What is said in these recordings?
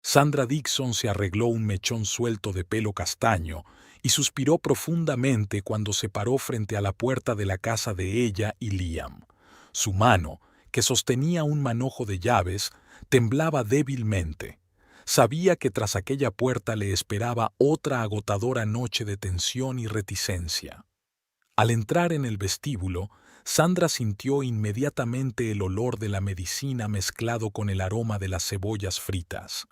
Sandra Dixon se arregló un mechón suelto de pelo castaño y suspiró profundamente cuando se paró frente a la puerta de la casa de ella y Liam. Su mano, que sostenía un manojo de llaves, temblaba débilmente. Sabía que tras aquella puerta le esperaba otra agotadora noche de tensión y reticencia. Al entrar en el vestíbulo, Sandra sintió inmediatamente el olor de la medicina mezclado con el aroma de las cebollas fritas.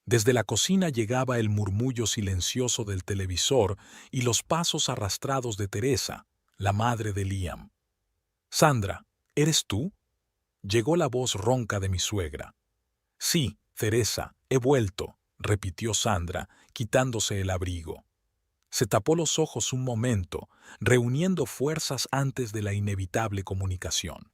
Desde la cocina llegaba el murmullo silencioso del televisor y los pasos arrastrados de Teresa, la madre de Liam. «Sandra, ¿eres tú?», llegó la voz ronca de mi suegra. «Sí, Teresa, he vuelto», repitió Sandra, quitándose el abrigo. Se tapó los ojos un momento, reuniendo fuerzas antes de la inevitable comunicación.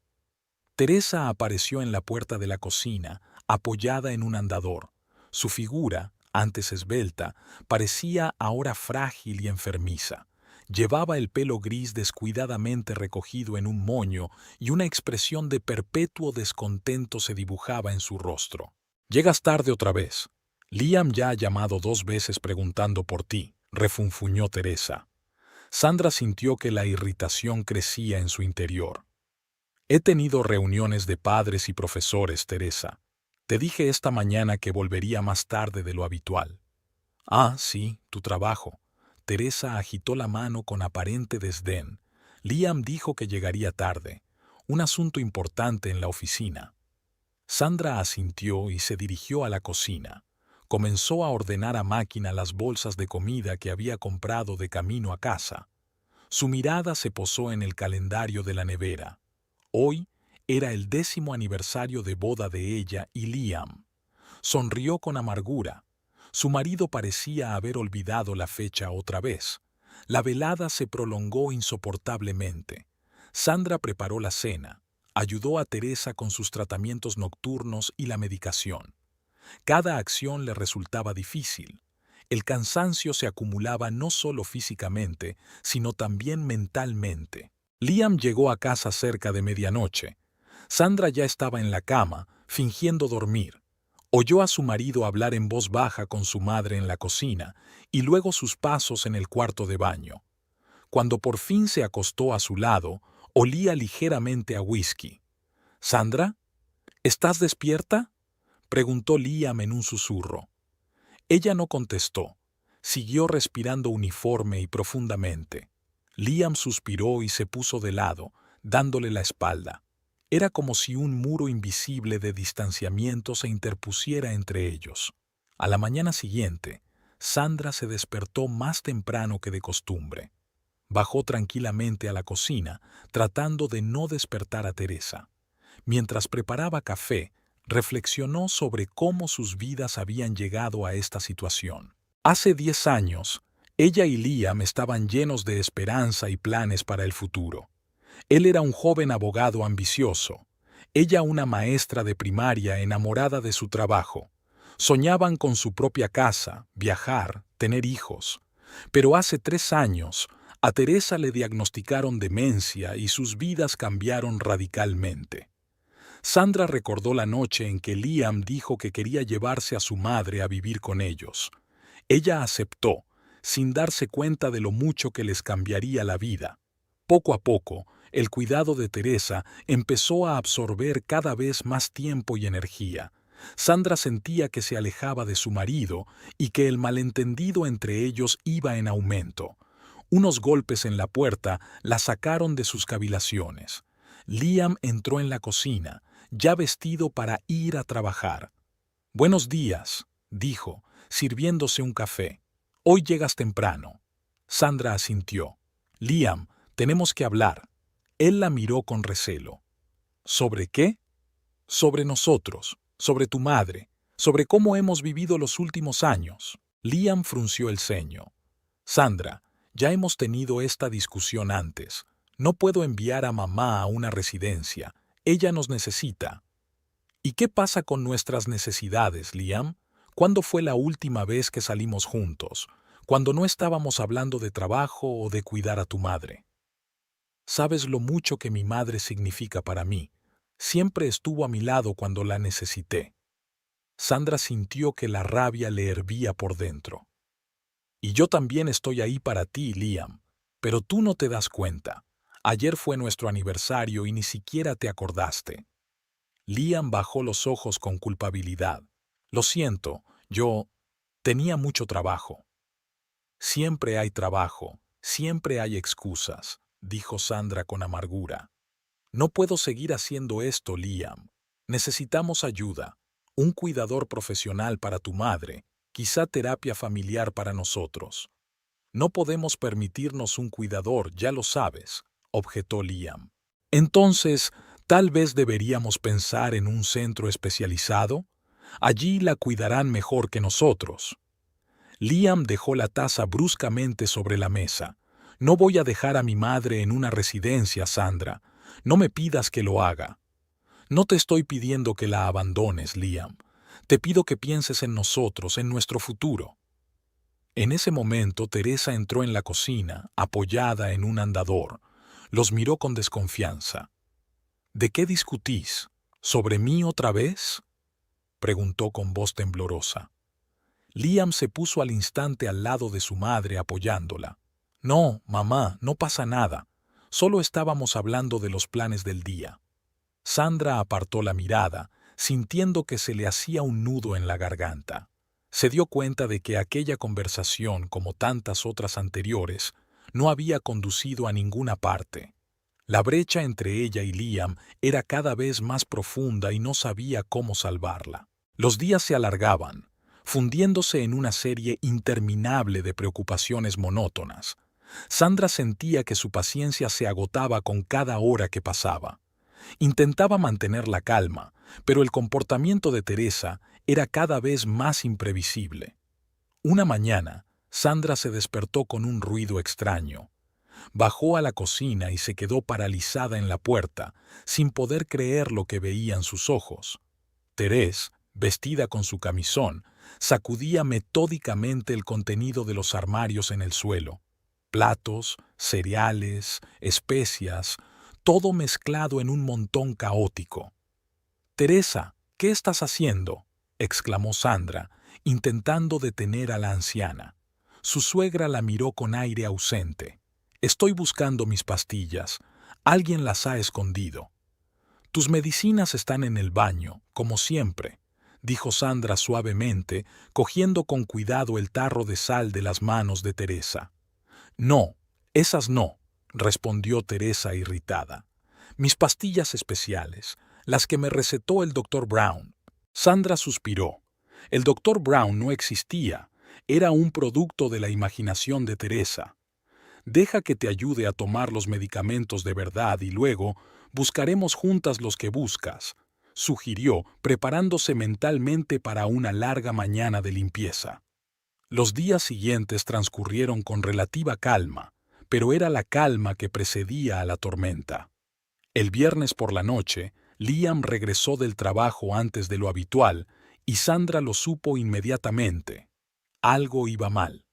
Teresa apareció en la puerta de la cocina, apoyada en un andador. Su figura, antes esbelta, parecía ahora frágil y enfermiza. Llevaba el pelo gris descuidadamente recogido en un moño y una expresión de perpetuo descontento se dibujaba en su rostro. «Llegas tarde otra vez. Liam ya ha llamado 2 veces preguntando por ti», refunfuñó Teresa. Sandra sintió que la irritación crecía en su interior. «He tenido reuniones de padres y profesores, Teresa. Te dije esta mañana que volvería más tarde de lo habitual». «Ah, sí, tu trabajo». Teresa agitó la mano con aparente desdén. «Liam dijo que llegaría tarde. Un asunto importante en la oficina». Sandra asintió y se dirigió a la cocina. Comenzó a ordenar a máquina las bolsas de comida que había comprado de camino a casa. Su mirada se posó en el calendario de la nevera. Hoy era el 10º aniversario de boda de ella y Liam. Sonrió con amargura. Su marido parecía haber olvidado la fecha otra vez. La velada se prolongó insoportablemente. Sandra preparó la cena, ayudó a Teresa con sus tratamientos nocturnos y la medicación. Cada acción le resultaba difícil. El cansancio se acumulaba no solo físicamente, sino también mentalmente. Liam llegó a casa cerca de medianoche. Sandra ya estaba en la cama, fingiendo dormir. Oyó a su marido hablar en voz baja con su madre en la cocina y luego sus pasos en el cuarto de baño. Cuando por fin se acostó a su lado, olía ligeramente a whisky. «¿Sandra? ¿Estás despierta?», preguntó Liam en un susurro. Ella no contestó. Siguió respirando uniforme y profundamente. Liam suspiró y se puso de lado, dándole la espalda. Era como si un muro invisible de distanciamiento se interpusiera entre ellos. A la mañana siguiente, Sandra se despertó más temprano que de costumbre. Bajó tranquilamente a la cocina, tratando de no despertar a Teresa. Mientras preparaba café, reflexionó sobre cómo sus vidas habían llegado a esta situación. Hace 10 años, ella y Liam estaban llenos de esperanza y planes para el futuro. Él era un joven abogado ambicioso, ella una maestra de primaria enamorada de su trabajo. Soñaban con su propia casa, viajar, tener hijos. Pero hace 3 años, a Teresa le diagnosticaron demencia y sus vidas cambiaron radicalmente. Sandra recordó la noche en que Liam dijo que quería llevarse a su madre a vivir con ellos. Ella aceptó, sin darse cuenta de lo mucho que les cambiaría la vida. Poco a poco, el cuidado de Teresa empezó a absorber cada vez más tiempo y energía. Sandra sentía que se alejaba de su marido y que el malentendido entre ellos iba en aumento. Unos golpes en la puerta la sacaron de sus cavilaciones. Liam entró en la cocina, ya vestido para ir a trabajar. «Buenos días», dijo, sirviéndose un café. «Hoy llegas temprano». Sandra asintió. «Liam, tenemos que hablar». Él la miró con recelo. «¿Sobre qué?» «Sobre nosotros, sobre tu madre, sobre cómo hemos vivido los últimos años». Liam frunció el ceño. «Sandra, ya hemos tenido esta discusión antes. No puedo enviar a mamá a una residencia. Ella nos necesita». «¿Y qué pasa con nuestras necesidades, Liam? ¿Cuándo fue la última vez que salimos juntos? Cuando no estábamos hablando de trabajo o de cuidar a tu madre». «Sabes lo mucho que mi madre significa para mí. Siempre estuvo a mi lado cuando la necesité». Sandra sintió que la rabia le hervía por dentro. Y yo también estoy ahí para ti, Liam. Pero tú no te das cuenta. Ayer fue nuestro aniversario y ni siquiera te acordaste. Liam bajó los ojos con culpabilidad. Lo siento, yo tenía mucho trabajo. Siempre hay trabajo, siempre hay excusas, dijo Sandra con amargura. No puedo seguir haciendo esto, Liam. Necesitamos ayuda, un cuidador profesional para tu madre, quizá terapia familiar para nosotros. No podemos permitirnos un cuidador, ya lo sabes, objetó Liam. Entonces, tal vez deberíamos pensar en un centro especializado. Allí la cuidarán mejor que nosotros. Liam dejó la taza bruscamente sobre la mesa. No voy a dejar a mi madre en una residencia, Sandra. No me pidas que lo haga. No te estoy pidiendo que la abandones, Liam. Te pido que pienses en nosotros, en nuestro futuro. En ese momento, Teresa entró en la cocina, apoyada en un andador. Los miró con desconfianza. ¿De qué discutís? ¿Sobre mí otra vez?, preguntó con voz temblorosa. Liam se puso al instante al lado de su madre apoyándola. No, mamá, no pasa nada. Solo estábamos hablando de los planes del día. Sandra apartó la mirada, sintiendo que se le hacía un nudo en la garganta. Se dio cuenta de que aquella conversación, como tantas otras anteriores, no había conducido a ninguna parte. La brecha entre ella y Liam era cada vez más profunda y no sabía cómo salvarla. Los días se alargaban, fundiéndose en una serie interminable de preocupaciones monótonas. Sandra sentía que su paciencia se agotaba con cada hora que pasaba. Intentaba mantener la calma, pero el comportamiento de Teresa era cada vez más imprevisible. Una mañana, Sandra se despertó con un ruido extraño. Bajó a la cocina y se quedó paralizada en la puerta, sin poder creer lo que veían sus ojos. Teresa, vestida con su camisón, sacudía metódicamente el contenido de los armarios en el suelo. Platos, cereales, especias, todo mezclado en un montón caótico. «Teresa, ¿qué estás haciendo?», exclamó Sandra, intentando detener a la anciana. Su suegra la miró con aire ausente. «Estoy buscando mis pastillas. Alguien las ha escondido». «Tus medicinas están en el baño, como siempre», dijo Sandra suavemente, cogiendo con cuidado el tarro de sal de las manos de Teresa. «No, esas no», respondió Teresa irritada. «Mis pastillas especiales, las que me recetó el doctor Brown». Sandra suspiró. El doctor Brown no existía, era un producto de la imaginación de Teresa. «Deja que te ayude a tomar los medicamentos de verdad y luego buscaremos juntas los que buscas», sugirió, preparándose mentalmente para una larga mañana de limpieza. Los días siguientes transcurrieron con relativa calma, pero era la calma que precedía a la tormenta. El viernes por la noche, Liam regresó del trabajo antes de lo habitual y Sandra lo supo inmediatamente. Algo iba mal.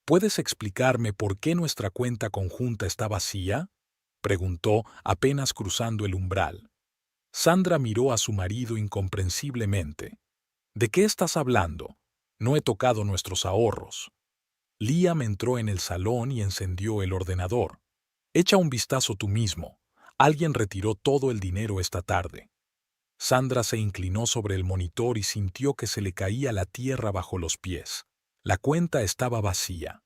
«¿Puedes explicarme por qué nuestra cuenta conjunta está vacía?», preguntó apenas cruzando el umbral. Sandra miró a su marido incomprensiblemente. «¿De qué estás hablando? No he tocado nuestros ahorros». Liam entró en el salón y encendió el ordenador. «Echa un vistazo tú mismo. Alguien retiró todo el dinero esta tarde». Sandra se inclinó sobre el monitor y sintió que se le caía la tierra bajo los pies. La cuenta estaba vacía.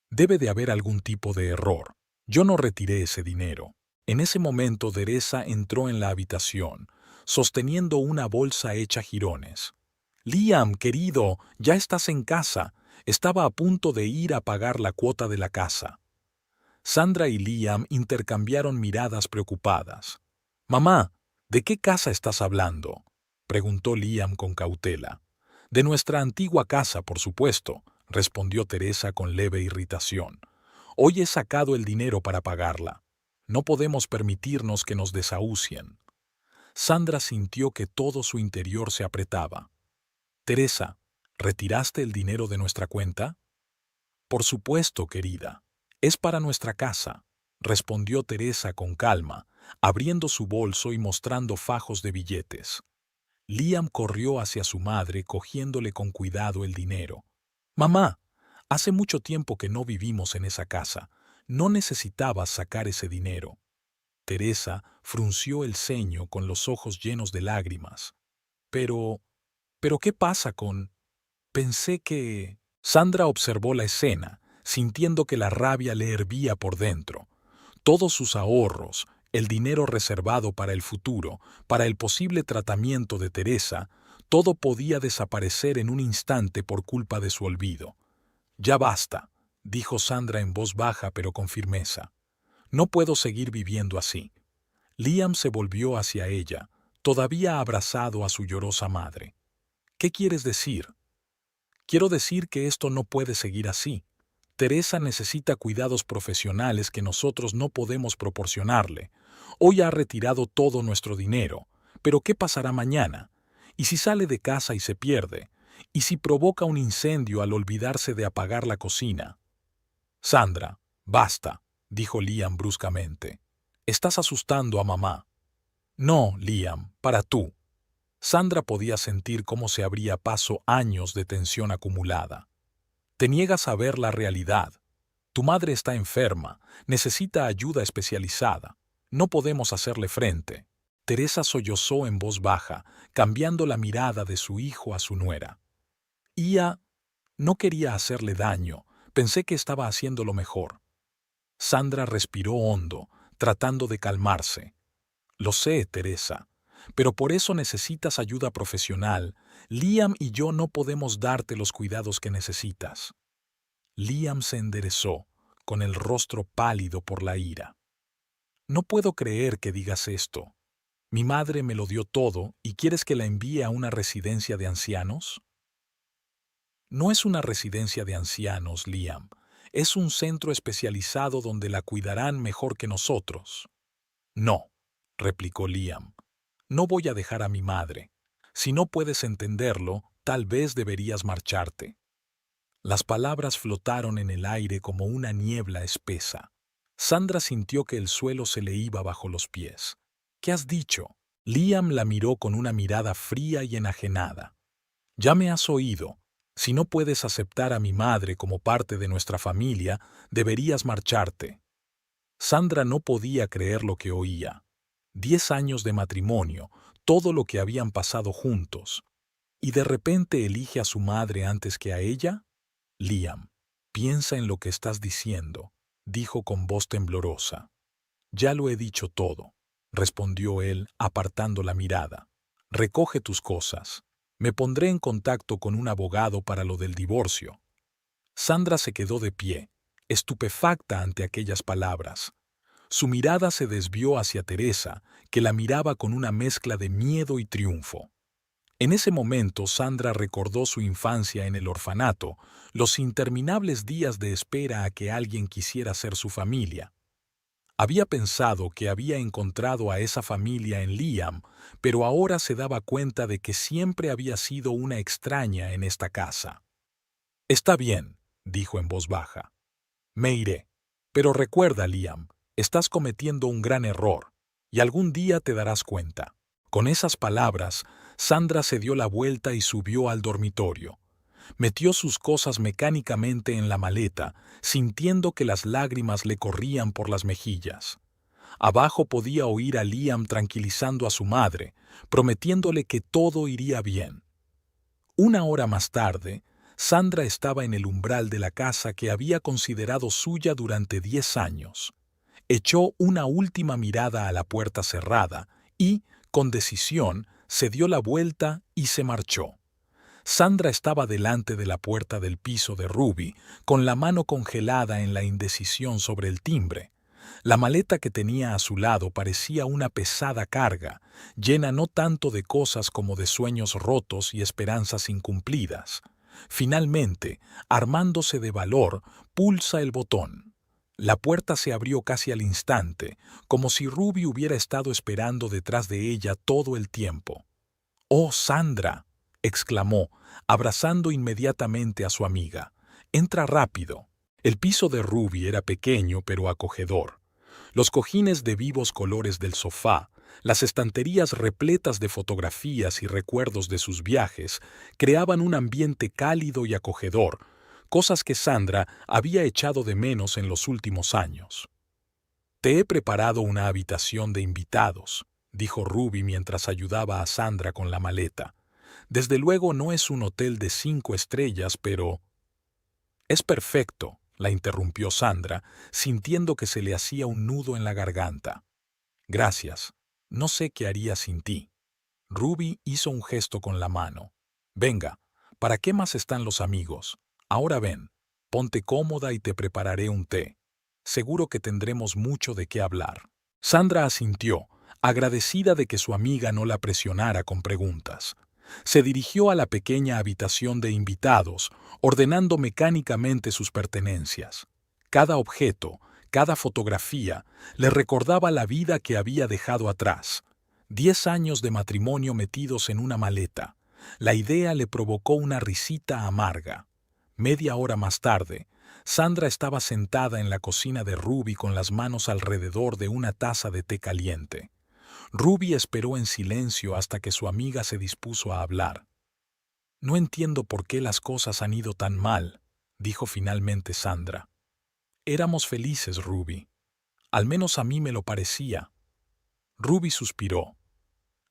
«Debe de haber algún tipo de error. Yo no retiré ese dinero». En ese momento Teresa entró en la habitación, sosteniendo una bolsa hecha jirones. «Liam, querido, ya estás en casa. Estaba a punto de ir a pagar la cuota de la casa». Sandra y Liam intercambiaron miradas preocupadas. «Mamá, ¿de qué casa estás hablando?», preguntó Liam con cautela. «De nuestra antigua casa, por supuesto», respondió Teresa con leve irritación. «Hoy he sacado el dinero para pagarla. No podemos permitirnos que nos desahucien». Sandra sintió que todo su interior se apretaba. «Teresa, ¿retiraste el dinero de nuestra cuenta?». «Por supuesto, querida. Es para nuestra casa», respondió Teresa con calma, abriendo su bolso y mostrando fajos de billetes. Liam corrió hacia su madre cogiéndole con cuidado el dinero. «Mamá, hace mucho tiempo que no vivimos en esa casa. No necesitabas sacar ese dinero». Teresa frunció el ceño con los ojos llenos de lágrimas. «Pero, ¿qué pasa con...?» Pensé que... Sandra observó la escena, sintiendo que la rabia le hervía por dentro. Todos sus ahorros, el dinero reservado para el futuro, para el posible tratamiento de Teresa, todo podía desaparecer en un instante por culpa de su olvido. «Ya basta», dijo Sandra en voz baja pero con firmeza. «No puedo seguir viviendo así». Liam se volvió hacia ella, todavía abrazado a su llorosa madre. «¿Qué quieres decir?» «Quiero decir que esto no puede seguir así. Teresa necesita cuidados profesionales que nosotros no podemos proporcionarle. Hoy ha retirado todo nuestro dinero, pero ¿qué pasará mañana? ¿Y si sale de casa y se pierde? ¿Y si provoca un incendio al olvidarse de apagar la cocina?» «Sandra, basta», dijo Liam bruscamente. «Estás asustando a mamá». «No, Liam, para tú». Sandra podía sentir cómo se abría paso años de tensión acumulada. «Te niegas a ver la realidad. Tu madre está enferma, necesita ayuda especializada. No podemos hacerle frente». Teresa sollozó en voz baja, cambiando la mirada de su hijo a su nuera. «Ia, no quería hacerle daño, pensé que estaba haciendo lo mejor». Sandra respiró hondo, tratando de calmarse. «Lo sé, Teresa, pero por eso necesitas ayuda profesional. Liam y yo no podemos darte los cuidados que necesitas». Liam se enderezó, con el rostro pálido por la ira. «No puedo creer que digas esto. Mi madre me lo dio todo y ¿quieres que la envíe a una residencia de ancianos?» «No es una residencia de ancianos, Liam. Es un centro especializado donde la cuidarán mejor que nosotros». «No», replicó Liam. «No voy a dejar a mi madre. Si no puedes entenderlo, tal vez deberías marcharte». Las palabras flotaron en el aire como una niebla espesa. Sandra sintió que el suelo se le iba bajo los pies. «¿Qué has dicho?» Liam la miró con una mirada fría y enajenada. «Ya me has oído. Si no puedes aceptar a mi madre como parte de nuestra familia, deberías marcharte». Sandra no podía creer lo que oía. 10 años de matrimonio, todo lo que habían pasado juntos. ¿Y de repente elige a su madre antes que a ella? «Liam, piensa en lo que estás diciendo», dijo con voz temblorosa. «Ya lo he dicho todo», respondió él, apartando la mirada. «Recoge tus cosas. Me pondré en contacto con un abogado para lo del divorcio». Sandra se quedó de pie, estupefacta ante aquellas palabras. Su mirada se desvió hacia Teresa, que la miraba con una mezcla de miedo y triunfo. En ese momento Sandra recordó su infancia en el orfanato, los interminables días de espera a que alguien quisiera ser su familia. Había pensado que había encontrado a esa familia en Liam, pero ahora se daba cuenta de que siempre había sido una extraña en esta casa. «Está bien», dijo en voz baja. «Me iré. Pero recuerda, Liam, estás cometiendo un gran error, y algún día te darás cuenta». Con esas palabras, Sandra se dio la vuelta y subió al dormitorio. Metió sus cosas mecánicamente en la maleta, sintiendo que las lágrimas le corrían por las mejillas. Abajo podía oír a Liam tranquilizando a su madre, prometiéndole que todo iría bien. Una hora más tarde, Sandra estaba en el umbral de la casa que había considerado suya durante 10 años. Echó una última mirada a la puerta cerrada y, con decisión, se dio la vuelta y se marchó. Sandra estaba delante de la puerta del piso de Ruby, con la mano congelada en la indecisión sobre el timbre. La maleta que tenía a su lado parecía una pesada carga, llena no tanto de cosas como de sueños rotos y esperanzas incumplidas. Finalmente, armándose de valor, pulsa el botón. La puerta se abrió casi al instante, como si Ruby hubiera estado esperando detrás de ella todo el tiempo. «¡Oh, Sandra!», exclamó, abrazando inmediatamente a su amiga. «Entra rápido». El piso de Ruby era pequeño pero acogedor. Los cojines de vivos colores del sofá, Las estanterías repletas de fotografías y recuerdos de sus viajes creaban un ambiente cálido y acogedor, cosas que Sandra había echado de menos en los últimos años. «Te he preparado una habitación de invitados», dijo Ruby mientras ayudaba a Sandra con la maleta. «Desde luego no es un hotel de 5 estrellas, pero...» «Es perfecto», la interrumpió Sandra, sintiendo que se le hacía un nudo en la garganta. «Gracias. No sé qué haría sin ti». Ruby hizo un gesto con la mano. «Venga, ¿para qué más están los amigos? Ahora ven, ponte cómoda y te prepararé un té. Seguro que tendremos mucho de qué hablar». Sandra asintió, agradecida de que su amiga no la presionara con preguntas. Se dirigió a la pequeña habitación de invitados, ordenando mecánicamente sus pertenencias. Cada objeto, cada fotografía, le recordaba la vida que había dejado atrás. 10 años de matrimonio metidos en una maleta. La idea le provocó una risita amarga. Media hora más tarde, Sandra estaba sentada en la cocina de Ruby con las manos alrededor de una taza de té caliente. Ruby esperó en silencio hasta que su amiga se dispuso a hablar. «No entiendo por qué las cosas han ido tan mal», dijo finalmente Sandra. «Éramos felices, Ruby. Al menos a mí me lo parecía». Ruby suspiró.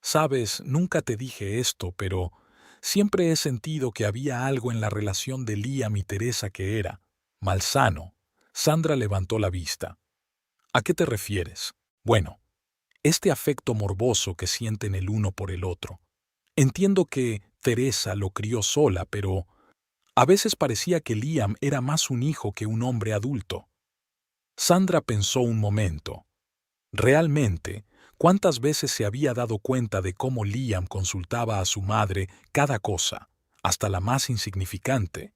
«Sabes, nunca te dije esto, pero siempre he sentido que había algo en la relación de Liam y Teresa que era malsano». Sandra levantó la vista. «¿A qué te refieres?» «Bueno, este afecto morboso que sienten el uno por el otro. Entiendo que Teresa lo crió sola, pero a veces parecía que Liam era más un hijo que un hombre adulto». Sandra pensó un momento. Realmente, ¿cuántas veces se había dado cuenta de cómo Liam consultaba a su madre cada cosa, hasta la más insignificante?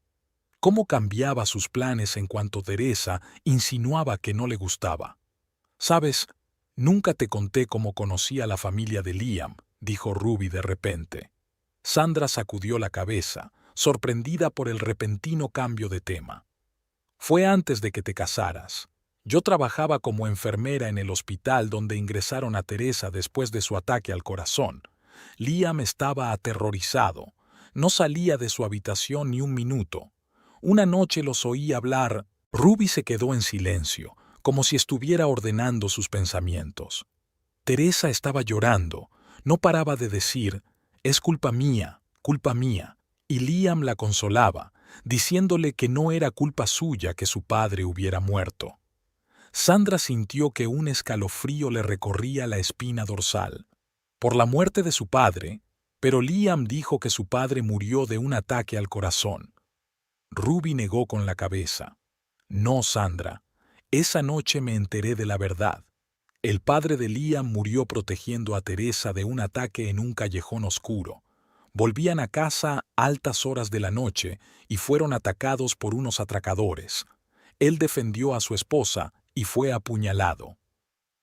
¿Cómo cambiaba sus planes en cuanto Teresa insinuaba que no le gustaba? «¿Sabes? Nunca te conté cómo conocí a la familia de Liam», dijo Ruby de repente. Sandra sacudió la cabeza, sorprendida por el repentino cambio de tema. «Fue antes de que te casaras. Yo trabajaba como enfermera en el hospital donde ingresaron a Teresa después de su ataque al corazón. Liam estaba aterrorizado. No salía de su habitación ni un minuto. Una noche los oí hablar». Ruby se quedó en silencio, como si estuviera ordenando sus pensamientos. Teresa estaba llorando, no paraba de decir, «Es culpa mía», y Liam la consolaba, diciéndole que no era culpa suya que su padre hubiera muerto. Sandra sintió que un escalofrío le recorría la espina dorsal. Por la muerte de su padre, pero Liam dijo que su padre murió de un ataque al corazón. Ruby negó con la cabeza. «No, Sandra. Esa noche me enteré de la verdad. El padre de Liam murió protegiendo a Teresa de un ataque en un callejón oscuro. Volvían a casa a altas horas de la noche y fueron atacados por unos atracadores. Él defendió a su esposa y fue apuñalado».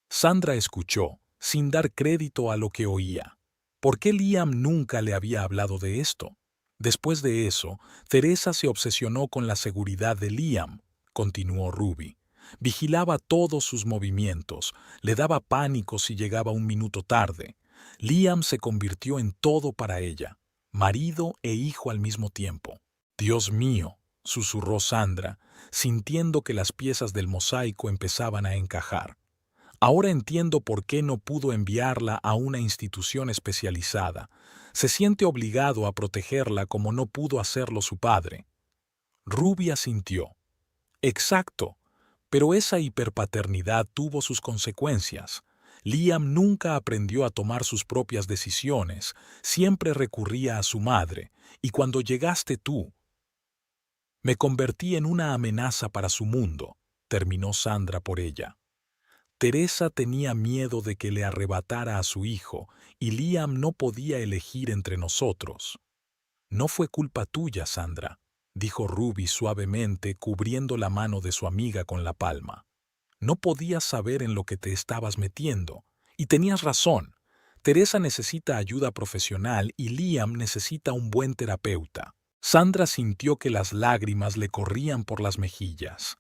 Sandra escuchó, sin dar crédito a lo que oía. ¿Por qué Liam nunca le había hablado de esto? Después de eso, Teresa se obsesionó con la seguridad de Liam, continuó Ruby. Vigilaba todos sus movimientos, le daba pánico si llegaba un minuto tarde. Liam se convirtió en todo para ella, marido e hijo al mismo tiempo. «Dios mío», susurró Sandra, sintiendo que las piezas del mosaico empezaban a encajar. «Ahora entiendo por qué no pudo enviarla a una institución especializada. Se siente obligado a protegerla como no pudo hacerlo su padre». Ruby asintió. «Exacto. Pero esa hiperpaternidad tuvo sus consecuencias. Liam nunca aprendió a tomar sus propias decisiones, siempre recurría a su madre, y cuando llegaste tú, me convertí en una amenaza para su mundo», terminó Sandra por ella. «Teresa tenía miedo de que le arrebatara a su hijo, y Liam no podía elegir entre nosotros». «No fue culpa tuya, Sandra», dijo Ruby suavemente, cubriendo la mano de su amiga con la palma. «No podías saber en lo que te estabas metiendo. Y tenías razón. Teresa necesita ayuda profesional y Liam necesita un buen terapeuta». Sandra sintió que las lágrimas le corrían por las mejillas.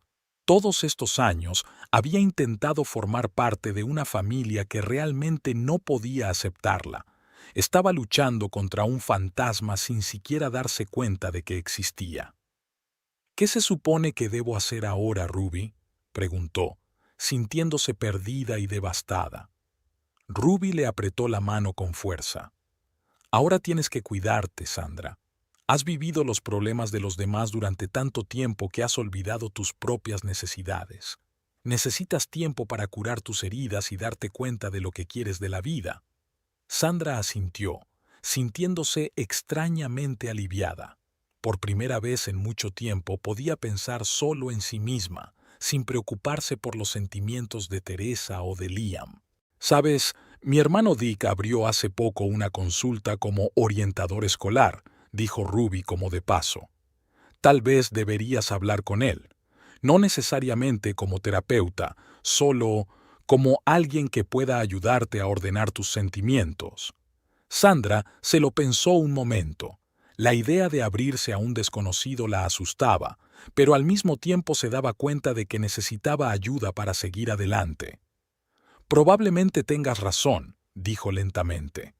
Todos estos años había intentado formar parte de una familia que realmente no podía aceptarla. Estaba luchando contra un fantasma sin siquiera darse cuenta de que existía. ¿Qué se supone que debo hacer ahora, Ruby?, preguntó, sintiéndose perdida y devastada. Ruby le apretó la mano con fuerza. Ahora tienes que cuidarte, Sandra. Has vivido los problemas de los demás durante tanto tiempo que has olvidado tus propias necesidades. Necesitas tiempo para curar tus heridas y darte cuenta de lo que quieres de la vida. Sandra asintió, sintiéndose extrañamente aliviada. Por primera vez en mucho tiempo podía pensar solo en sí misma, sin preocuparse por los sentimientos de Teresa o de Liam. Sabes, mi hermano Dick abrió hace poco una consulta como orientador escolar, dijo Ruby como de paso. Tal vez deberías hablar con él. No necesariamente como terapeuta, solo como alguien que pueda ayudarte a ordenar tus sentimientos. Sandra se lo pensó un momento. La idea de abrirse a un desconocido la asustaba, pero al mismo tiempo se daba cuenta de que necesitaba ayuda para seguir adelante. Probablemente tengas razón, dijo lentamente.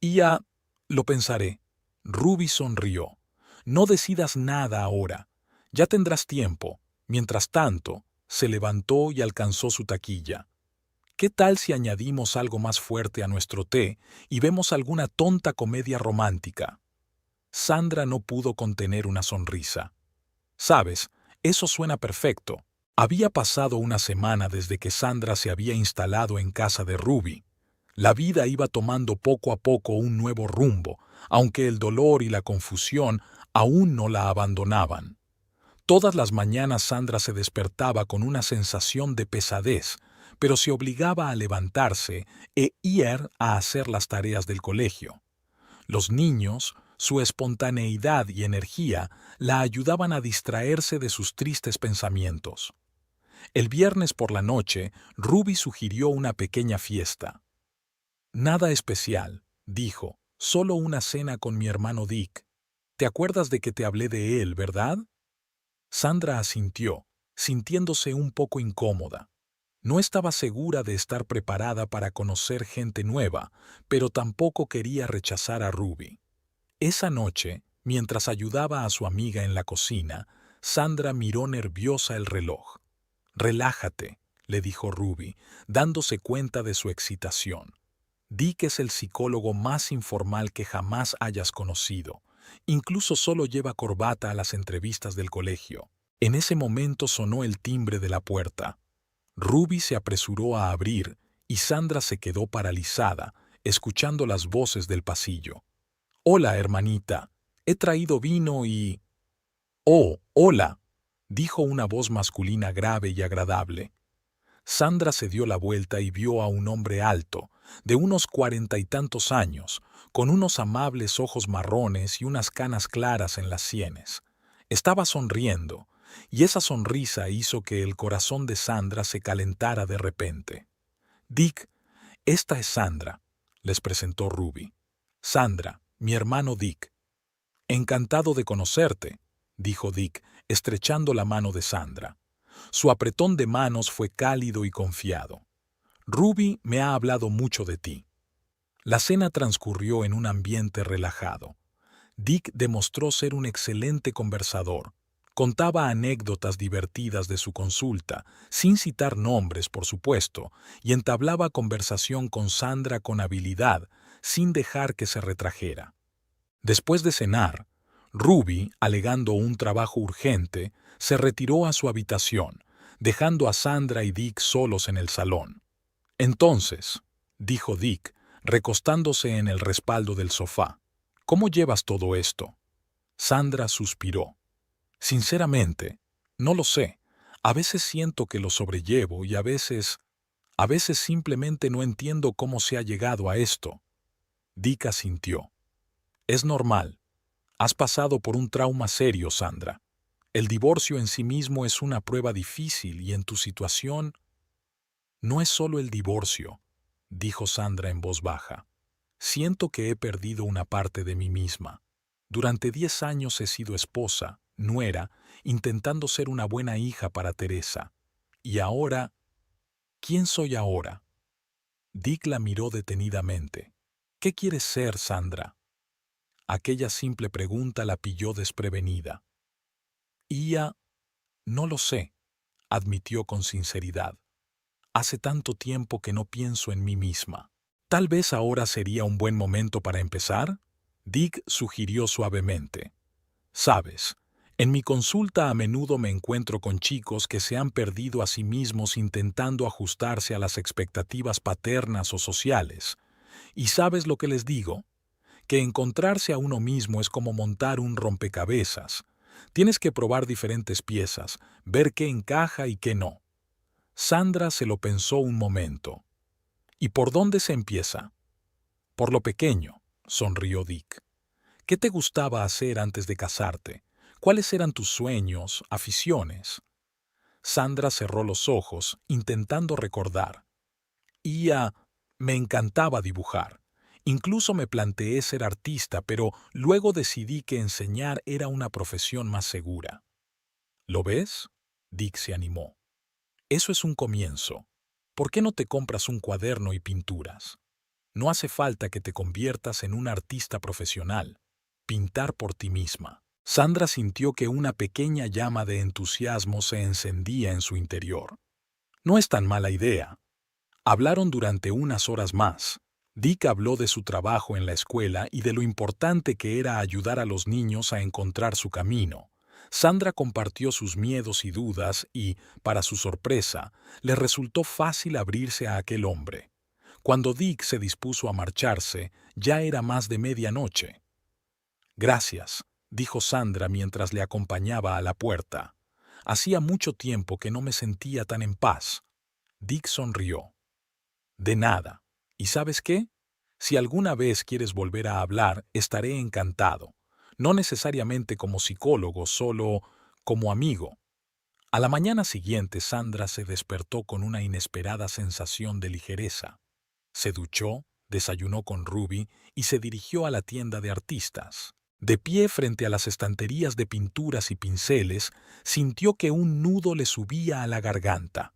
Y ya lo pensaré. Ruby sonrió. No decidas nada ahora. Ya tendrás tiempo. Mientras tanto, se levantó y alcanzó su taquilla. ¿Qué tal si añadimos algo más fuerte a nuestro té y vemos alguna tonta comedia romántica? Sandra no pudo contener una sonrisa. Sabes, eso suena perfecto. Había pasado una semana desde que Sandra se había instalado en casa de Ruby. La vida iba tomando poco a poco un nuevo rumbo, aunque el dolor y la confusión aún no la abandonaban. Todas las mañanas Sandra se despertaba con una sensación de pesadez, pero se obligaba a levantarse e ir a hacer las tareas del colegio. Los niños, su espontaneidad y energía la ayudaban a distraerse de sus tristes pensamientos. El viernes por la noche, Ruby sugirió una pequeña fiesta. Nada especial, dijo, solo una cena con mi hermano Dick. ¿Te acuerdas de que te hablé de él, verdad? Sandra asintió, sintiéndose un poco incómoda. No estaba segura de estar preparada para conocer gente nueva, pero tampoco quería rechazar a Ruby. Esa noche, mientras ayudaba a su amiga en la cocina, Sandra miró nerviosa el reloj. «Relájate», le dijo Ruby, dándose cuenta de su excitación. «Dick es el psicólogo más informal que jamás hayas conocido. Incluso solo lleva corbata a las entrevistas del colegio». En ese momento sonó el timbre de la puerta. Ruby se apresuró a abrir y Sandra se quedó paralizada, escuchando las voces del pasillo. «Hola, hermanita. He traído vino y...» «Oh, hola», dijo una voz masculina grave y agradable. Sandra se dio la vuelta y vio a un hombre alto, de unos 40 y tantos años, con unos amables ojos marrones y unas canas claras en las sienes. Estaba sonriendo, y esa sonrisa hizo que el corazón de Sandra se calentara de repente. «Dick, esta es Sandra», les presentó Ruby. «Sandra, mi hermano Dick». «Encantado de conocerte», dijo Dick, estrechando la mano de Sandra. Su apretón de manos fue cálido y confiado. «Ruby me ha hablado mucho de ti». La cena transcurrió en un ambiente relajado. Dick demostró ser un excelente conversador. Contaba anécdotas divertidas de su consulta, sin citar nombres, por supuesto, y entablaba conversación con Sandra con habilidad, sin dejar que se retrajera. Después de cenar, Ruby, alegando un trabajo urgente, se retiró a su habitación, dejando a Sandra y Dick solos en el salón. «Entonces», dijo Dick, recostándose en el respaldo del sofá, «¿cómo llevas todo esto?» Sandra suspiró. «Sinceramente, no lo sé. A veces siento que lo sobrellevo y a veces simplemente no entiendo cómo se ha llegado a esto». Dick asintió. «Es normal. Has pasado por un trauma serio, Sandra. El divorcio en sí mismo es una prueba difícil y en tu situación...» «No es solo el divorcio», dijo Sandra en voz baja. «Siento que he perdido una parte de mí misma. Durante 10 años he sido esposa, nuera, intentando ser una buena hija para Teresa. Y ahora, ¿quién soy ahora? Dick la miró detenidamente. ¿Qué quieres ser, Sandra? Aquella simple pregunta la pilló desprevenida. Ella, no lo sé, admitió con sinceridad. Hace tanto tiempo que no pienso en mí misma. Tal vez ahora sería un buen momento para empezar, Dick sugirió suavemente. Sabes, en mi consulta a menudo me encuentro con chicos que se han perdido a sí mismos intentando ajustarse a las expectativas paternas o sociales. ¿Y sabes lo que les digo? Que encontrarse a uno mismo es como montar un rompecabezas. Tienes que probar diferentes piezas, ver qué encaja y qué no. Sandra se lo pensó un momento. ¿Y por dónde se empieza? Por lo pequeño, sonrió Dick. ¿Qué te gustaba hacer antes de casarte? ¿Cuáles eran tus sueños, aficiones? Sandra cerró los ojos, intentando recordar. Me encantaba dibujar. Incluso me planteé ser artista, pero luego decidí que enseñar era una profesión más segura. ¿Lo ves? Dick se animó. Eso es un comienzo. ¿Por qué no te compras un cuaderno y pinturas? No hace falta que te conviertas en un artista profesional. Pintar por ti misma. Sandra sintió que una pequeña llama de entusiasmo se encendía en su interior. No es tan mala idea. Hablaron durante unas horas más. Dick habló de su trabajo en la escuela y de lo importante que era ayudar a los niños a encontrar su camino. Sandra compartió sus miedos y dudas y, para su sorpresa, le resultó fácil abrirse a aquel hombre. Cuando Dick se dispuso a marcharse, ya era más de medianoche. Gracias, dijo Sandra mientras le acompañaba a la puerta. Hacía mucho tiempo que no me sentía tan en paz. Dick sonrió. De nada. ¿Y sabes qué? Si alguna vez quieres volver a hablar, estaré encantado. No necesariamente como psicólogo, solo como amigo. A la mañana siguiente, Sandra se despertó con una inesperada sensación de ligereza. Se duchó, desayunó con Ruby y se dirigió a la tienda de artistas. De pie frente a las estanterías de pinturas y pinceles, sintió que un nudo le subía a la garganta.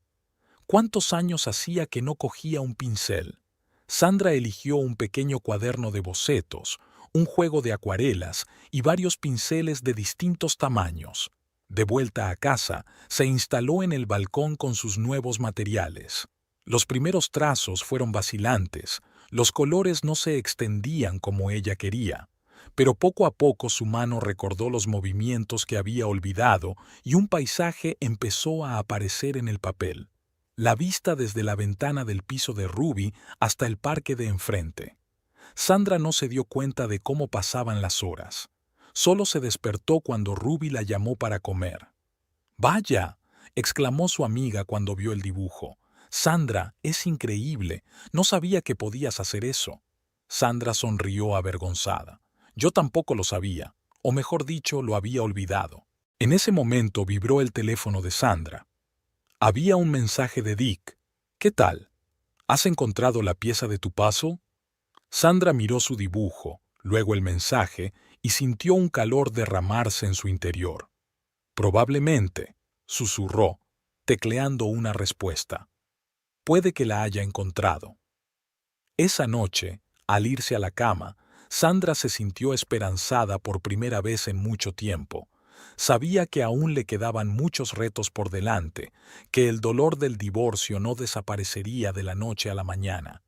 ¿Cuántos años hacía que no cogía un pincel? Sandra eligió un pequeño cuaderno de bocetos, un juego de acuarelas y varios pinceles de distintos tamaños. De vuelta a casa, se instaló en el balcón con sus nuevos materiales. Los primeros trazos fueron vacilantes, los colores no se extendían como ella quería, pero poco a poco su mano recordó los movimientos que había olvidado y un paisaje empezó a aparecer en el papel. La vista desde la ventana del piso de Ruby hasta el parque de enfrente. Sandra no se dio cuenta de cómo pasaban las horas. Solo se despertó cuando Ruby la llamó para comer. ¡Vaya!, exclamó su amiga cuando vio el dibujo. Sandra, es increíble. No sabía que podías hacer eso. Sandra sonrió avergonzada. Yo tampoco lo sabía, o mejor dicho, lo había olvidado. En ese momento vibró el teléfono de Sandra. Había un mensaje de Dick. ¿Qué tal? ¿Has encontrado la pieza de tu puzzle? Sandra miró su dibujo, luego el mensaje, y sintió un calor derramarse en su interior. Probablemente, susurró, tecleando una respuesta. Puede que la haya encontrado. Esa noche, al irse a la cama, Sandra se sintió esperanzada por primera vez en mucho tiempo. Sabía que aún le quedaban muchos retos por delante, que el dolor del divorcio no desaparecería de la noche a la mañana,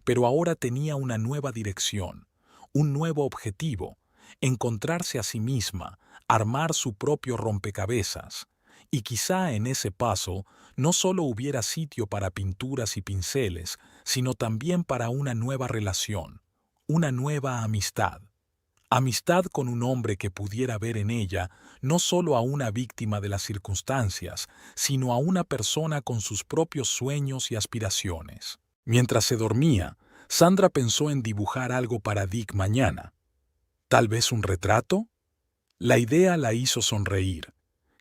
pero ahora tenía una nueva dirección, un nuevo objetivo, encontrarse a sí misma, armar su propio rompecabezas, y quizá en ese paso no solo hubiera sitio para pinturas y pinceles, sino también para una nueva relación, una nueva amistad. Amistad con un hombre que pudiera ver en ella no solo a una víctima de las circunstancias, sino a una persona con sus propios sueños y aspiraciones. Mientras se dormía, Sandra pensó en dibujar algo para Dick mañana. ¿Tal vez un retrato? La idea la hizo sonreír.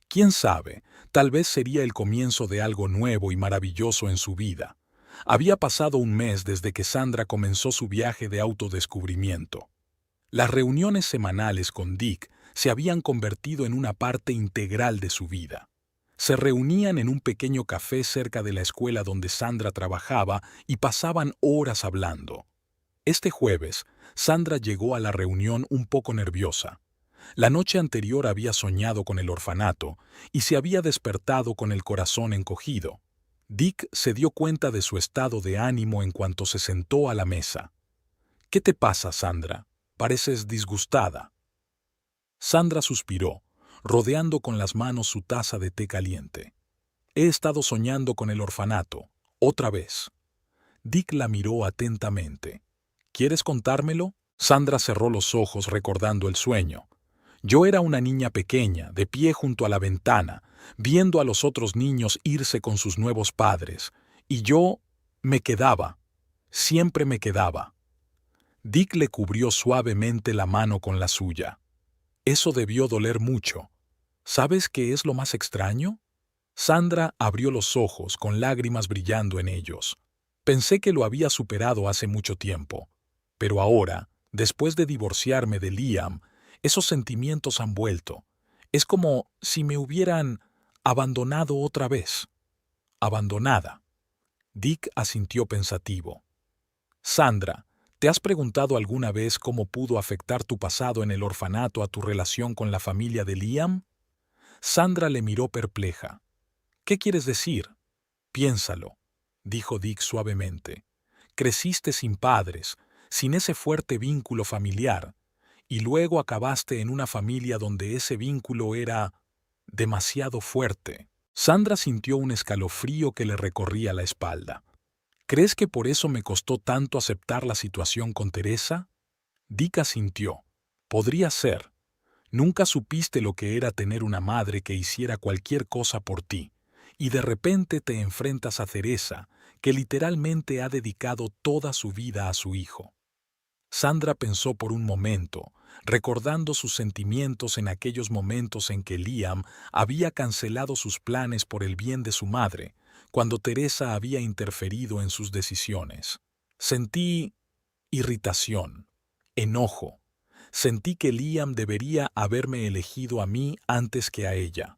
¿Quién sabe? Tal vez sería el comienzo de algo nuevo y maravilloso en su vida. Había pasado un mes desde que Sandra comenzó su viaje de autodescubrimiento. Las reuniones semanales con Dick se habían convertido en una parte integral de su vida. Se reunían en un pequeño café cerca de la escuela donde Sandra trabajaba y pasaban horas hablando. Este jueves, Sandra llegó a la reunión un poco nerviosa. La noche anterior había soñado con el orfanato y se había despertado con el corazón encogido. Dick se dio cuenta de su estado de ánimo en cuanto se sentó a la mesa. «¿Qué te pasa, Sandra? Pareces disgustada». Sandra suspiró, rodeando con las manos su taza de té caliente. «He estado soñando con el orfanato, otra vez». Dick la miró atentamente. «¿Quieres contármelo?» Sandra cerró los ojos recordando el sueño. «Yo era una niña pequeña, de pie junto a la ventana, viendo a los otros niños irse con sus nuevos padres, y yo me quedaba, siempre me quedaba». Dick le cubrió suavemente la mano con la suya. «Eso debió doler mucho. ¿Sabes qué es lo más extraño?» Sandra abrió los ojos con lágrimas brillando en ellos. «Pensé que lo había superado hace mucho tiempo, pero ahora, después de divorciarme de Liam, esos sentimientos han vuelto. Es como si me hubieran abandonado otra vez». «Abandonada». Dick asintió pensativo. «Sandra, ¿te has preguntado alguna vez cómo pudo afectar tu pasado en el orfanato a tu relación con la familia de Liam?» Sandra le miró perpleja. «¿Qué quieres decir?» «Piénsalo», dijo Dick suavemente. «Creciste sin padres, sin ese fuerte vínculo familiar, y luego acabaste en una familia donde ese vínculo era demasiado fuerte». Sandra sintió un escalofrío que le recorría la espalda. «¿Crees que por eso me costó tanto aceptar la situación con Teresa?» Dick asintió. «Podría ser. Nunca supiste lo que era tener una madre que hiciera cualquier cosa por ti, y de repente te enfrentas a Teresa, que literalmente ha dedicado toda su vida a su hijo». Sandra pensó por un momento, recordando sus sentimientos en aquellos momentos en que Liam había cancelado sus planes por el bien de su madre, cuando Teresa había interferido en sus decisiones. Sentí irritación, enojo. Sentí que Liam debería haberme elegido a mí antes que a ella.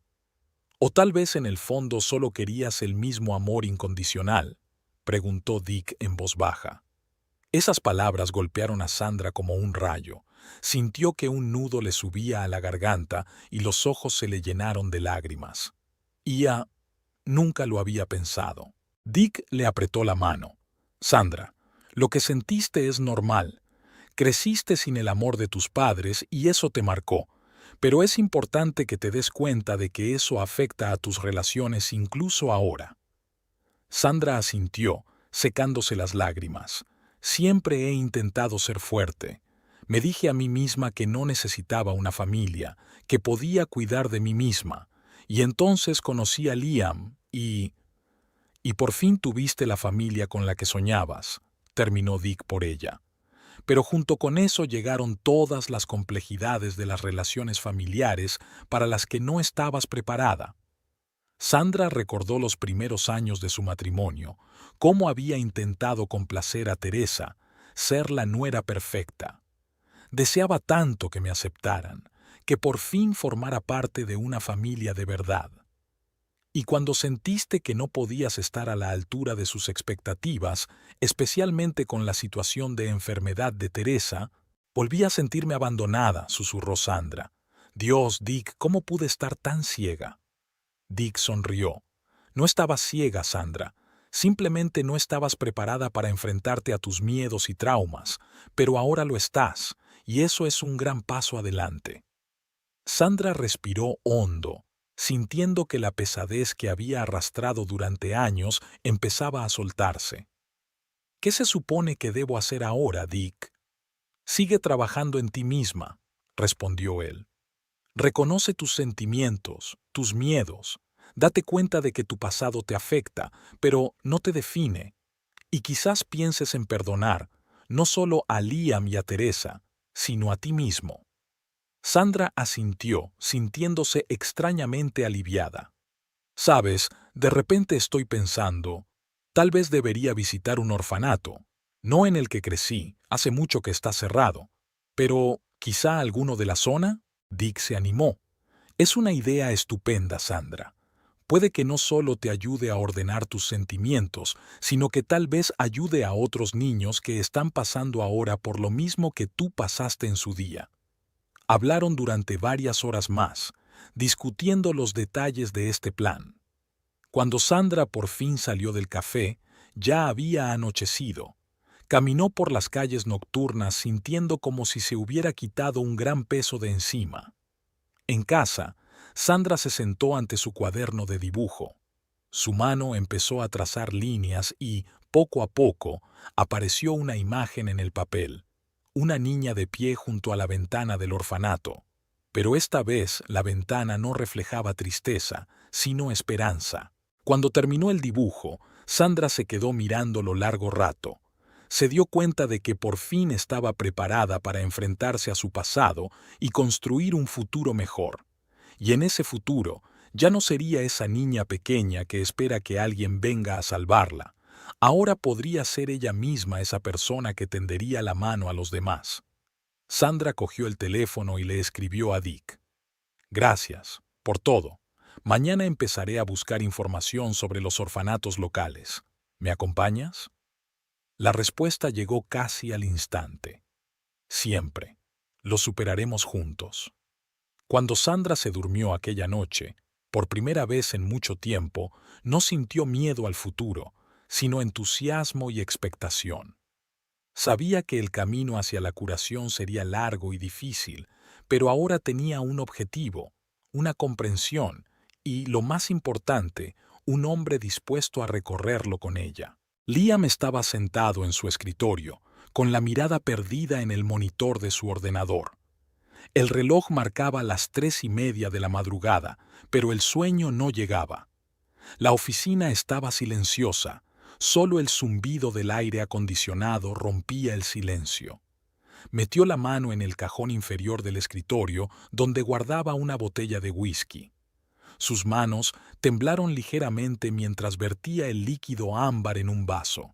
¿O tal vez en el fondo solo querías el mismo amor incondicional?, preguntó Dick en voz baja. Esas palabras golpearon a Sandra como un rayo. Sintió que un nudo le subía a la garganta y los ojos se le llenaron de lágrimas. Nunca lo había pensado. Dick le apretó la mano. «Sandra, lo que sentiste es normal. Creciste sin el amor de tus padres y eso te marcó, pero es importante que te des cuenta de que eso afecta a tus relaciones incluso ahora». Sandra asintió, secándose las lágrimas. «Siempre he intentado ser fuerte. Me dije a mí misma que no necesitaba una familia, que podía cuidar de mí misma. Y entonces conocí a Liam y por fin tuviste la familia con la que soñabas», terminó Dick por ella. «Pero junto con eso llegaron todas las complejidades de las relaciones familiares para las que no estabas preparada». Sandra recordó los primeros años de su matrimonio, cómo había intentado complacer a Teresa, ser la nuera perfecta. «Deseaba tanto que me aceptaran, que por fin formara parte de una familia de verdad». Y cuando sentiste que no podías estar a la altura de sus expectativas, especialmente con la situación de enfermedad de Teresa, «Volví a sentirme abandonada», susurró Sandra. «Dios, Dick, ¿cómo pude estar tan ciega?» Dick sonrió. «No estabas ciega, Sandra. Simplemente no estabas preparada para enfrentarte a tus miedos y traumas, pero ahora lo estás, y eso es un gran paso adelante». Sandra respiró hondo, sintiendo que la pesadez que había arrastrado durante años empezaba a soltarse. «¿Qué se supone que debo hacer ahora, Dick?» «Sigue trabajando en ti misma», respondió él. «Reconoce tus sentimientos, tus miedos. Date cuenta de que tu pasado te afecta, pero no te define. Y quizás pienses en perdonar, no solo a Liam y a Teresa, sino a ti mismo». Sandra asintió, sintiéndose extrañamente aliviada. «Sabes, de repente estoy pensando, tal vez debería visitar un orfanato, no en el que crecí, hace mucho que está cerrado, pero quizá alguno de la zona». Dick se animó. Es una idea estupenda, Sandra. Puede que no solo te ayude a ordenar tus sentimientos, sino que tal vez ayude a otros niños que están pasando ahora por lo mismo que tú pasaste en su día. Hablaron durante varias horas más, discutiendo los detalles de este plan. Cuando Sandra por fin salió del café, ya había anochecido. Caminó por las calles nocturnas sintiendo como si se hubiera quitado un gran peso de encima. En casa, Sandra se sentó ante su cuaderno de dibujo. Su mano empezó a trazar líneas y, poco a poco, apareció una imagen en el papel. Una niña de pie junto a la ventana del orfanato. Pero esta vez la ventana no reflejaba tristeza, sino esperanza. Cuando terminó el dibujo, Sandra se quedó mirándolo largo rato. Se dio cuenta de que por fin estaba preparada para enfrentarse a su pasado y construir un futuro mejor. Y en ese futuro ya no sería esa niña pequeña que espera que alguien venga a salvarla. Ahora podría ser ella misma esa persona que tendería la mano a los demás. Sandra cogió el teléfono y le escribió a Dick. Gracias, por todo. Mañana empezaré a buscar información sobre los orfanatos locales. ¿Me acompañas? La respuesta llegó casi al instante. Siempre. Lo superaremos juntos. Cuando Sandra se durmió aquella noche, por primera vez en mucho tiempo, no sintió miedo al futuro, sino entusiasmo y expectación. Sabía que el camino hacia la curación sería largo y difícil, pero ahora tenía un objetivo, una comprensión y, lo más importante, un hombre dispuesto a recorrerlo con ella. Liam estaba sentado en su escritorio, con la mirada perdida en el monitor de su ordenador. El reloj marcaba las 3:30 de la madrugada, pero el sueño no llegaba. La oficina estaba silenciosa, solo el zumbido del aire acondicionado rompía el silencio. Metió la mano en el cajón inferior del escritorio, donde guardaba una botella de whisky. Sus manos temblaron ligeramente mientras vertía el líquido ámbar en un vaso.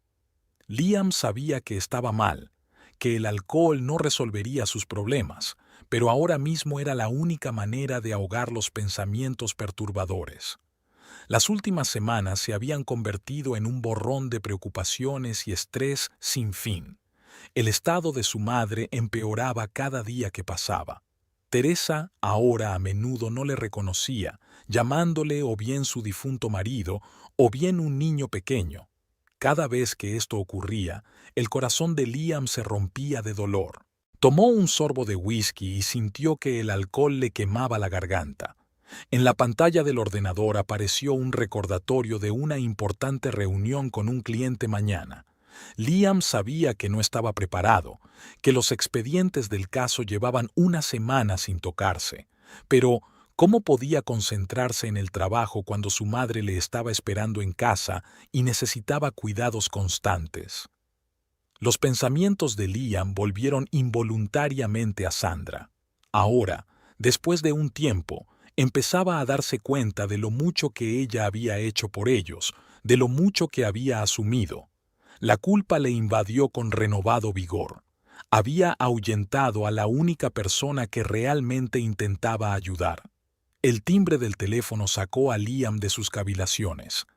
Liam sabía que estaba mal, que el alcohol no resolvería sus problemas, pero ahora mismo era la única manera de ahogar los pensamientos perturbadores. Las últimas semanas se habían convertido en un borrón de preocupaciones y estrés sin fin. El estado de su madre empeoraba cada día que pasaba. Teresa ahora a menudo no le reconocía, llamándole o bien su difunto marido o bien un niño pequeño. Cada vez que esto ocurría, el corazón de Liam se rompía de dolor. Tomó un sorbo de whisky y sintió que el alcohol le quemaba la garganta. En la pantalla del ordenador apareció un recordatorio de una importante reunión con un cliente mañana. Liam sabía que no estaba preparado, que los expedientes del caso llevaban una semana sin tocarse, pero ¿cómo podía concentrarse en el trabajo cuando su madre le estaba esperando en casa y necesitaba cuidados constantes? Los pensamientos de Liam volvieron involuntariamente a Sandra. Ahora, después de un tiempo, empezaba a darse cuenta de lo mucho que ella había hecho por ellos, de lo mucho que había asumido. La culpa le invadió con renovado vigor. Había ahuyentado a la única persona que realmente intentaba ayudar. El timbre del teléfono sacó a Liam de sus cavilaciones.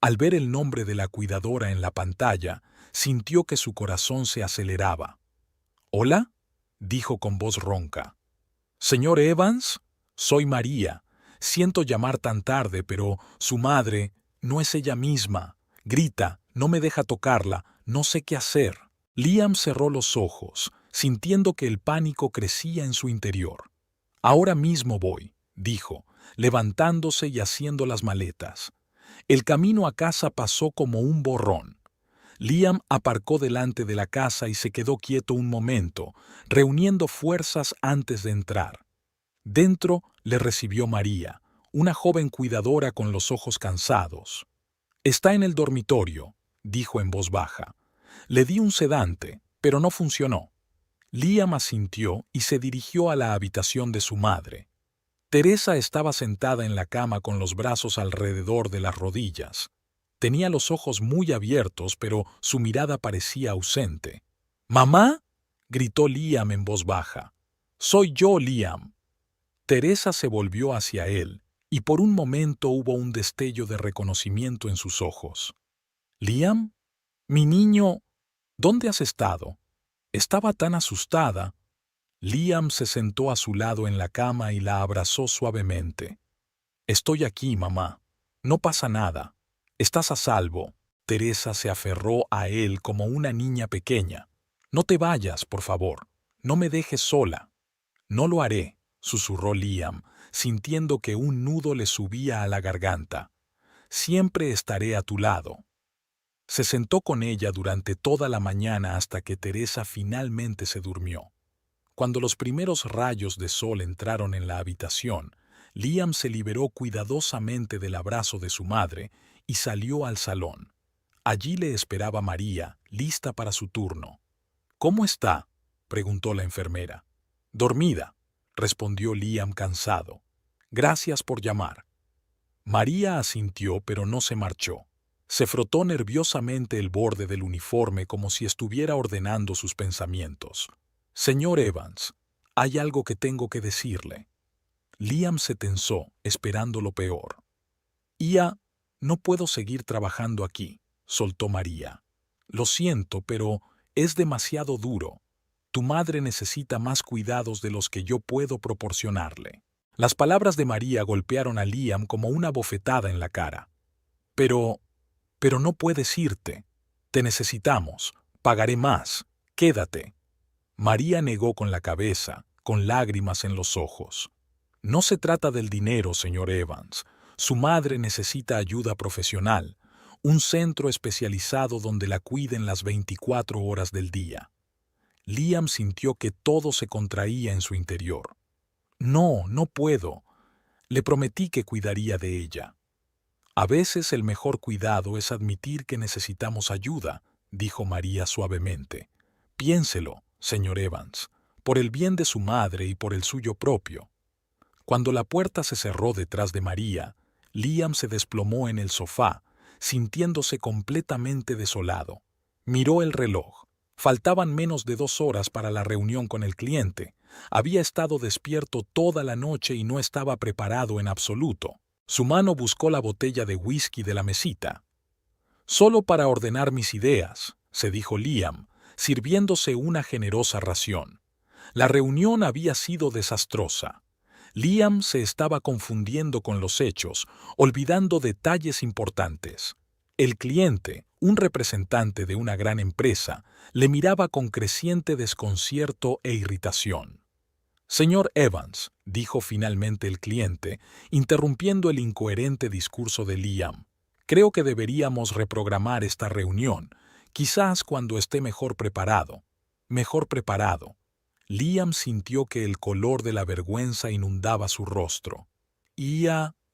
Al ver el nombre de la cuidadora en la pantalla, sintió que su corazón se aceleraba. «¿Hola?», dijo con voz ronca. «¿Señor Evans? Soy María. Siento llamar tan tarde, pero su madre no es ella misma. Grita, no me deja tocarla, no sé qué hacer». Liam cerró los ojos, sintiendo que el pánico crecía en su interior. «Ahora mismo voy», dijo, levantándose y haciendo las maletas. El camino a casa pasó como un borrón. Liam aparcó delante de la casa y se quedó quieto un momento, reuniendo fuerzas antes de entrar. Dentro le recibió María, una joven cuidadora con los ojos cansados. «Está en el dormitorio», dijo en voz baja. «Le di un sedante, pero no funcionó». Liam asintió y se dirigió a la habitación de su madre. Teresa estaba sentada en la cama con los brazos alrededor de las rodillas. Tenía los ojos muy abiertos, pero su mirada parecía ausente. «¿Mamá?», gritó Liam en voz baja. «Soy yo, Liam». Teresa se volvió hacia él, y por un momento hubo un destello de reconocimiento en sus ojos. «Liam, mi niño, ¿dónde has estado?» Estaba tan asustada. Liam se sentó a su lado en la cama y la abrazó suavemente. «Estoy aquí, mamá. No pasa nada. Estás a salvo». Teresa se aferró a él como una niña pequeña. «No te vayas, por favor. No me dejes sola». «No lo haré», susurró Liam, sintiendo que un nudo le subía a la garganta. «Siempre estaré a tu lado». Se sentó con ella durante toda la mañana hasta que Teresa finalmente se durmió. Cuando los primeros rayos de sol entraron en la habitación, Liam se liberó cuidadosamente del abrazo de su madre y salió al salón. Allí le esperaba María, lista para su turno. «¿Cómo está?», preguntó la enfermera. «Dormida», respondió Liam cansado. «Gracias por llamar». María asintió, pero no se marchó. Se frotó nerviosamente el borde del uniforme como si estuviera ordenando sus pensamientos. «Señor Evans, hay algo que tengo que decirle». Liam se tensó, esperando lo peor. «Ia, no puedo seguir trabajando aquí», soltó María. «Lo siento, pero es demasiado duro. Tu madre necesita más cuidados de los que yo puedo proporcionarle». Las palabras de María golpearon a Liam como una bofetada en la cara. Pero no puedes irte. Te necesitamos. Pagaré más. Quédate». María negó con la cabeza, con lágrimas en los ojos. «No se trata del dinero, señor Evans. Su madre necesita ayuda profesional, un centro especializado donde la cuiden las 24 horas del día». Liam sintió que todo se contraía en su interior. «No, no puedo. Le prometí que cuidaría de ella». «A veces el mejor cuidado es admitir que necesitamos ayuda», dijo María suavemente. «Piénselo, señor Evans, por el bien de su madre y por el suyo propio». Cuando la puerta se cerró detrás de María, Liam se desplomó en el sofá, sintiéndose completamente desolado. Miró el reloj. Faltaban menos de 2 horas para la reunión con el cliente. Había estado despierto toda la noche y no estaba preparado en absoluto. Su mano buscó la botella de whisky de la mesita. «Solo para ordenar mis ideas», se dijo Liam, sirviéndose una generosa ración. La reunión había sido desastrosa. Liam se estaba confundiendo con los hechos, olvidando detalles importantes. El cliente, un representante de una gran empresa, le miraba con creciente desconcierto e irritación. «Señor Evans», dijo finalmente el cliente, interrumpiendo el incoherente discurso de Liam, «creo que deberíamos reprogramar esta reunión, quizás cuando esté mejor preparado». «Mejor preparado». Liam sintió que el color de la vergüenza inundaba su rostro.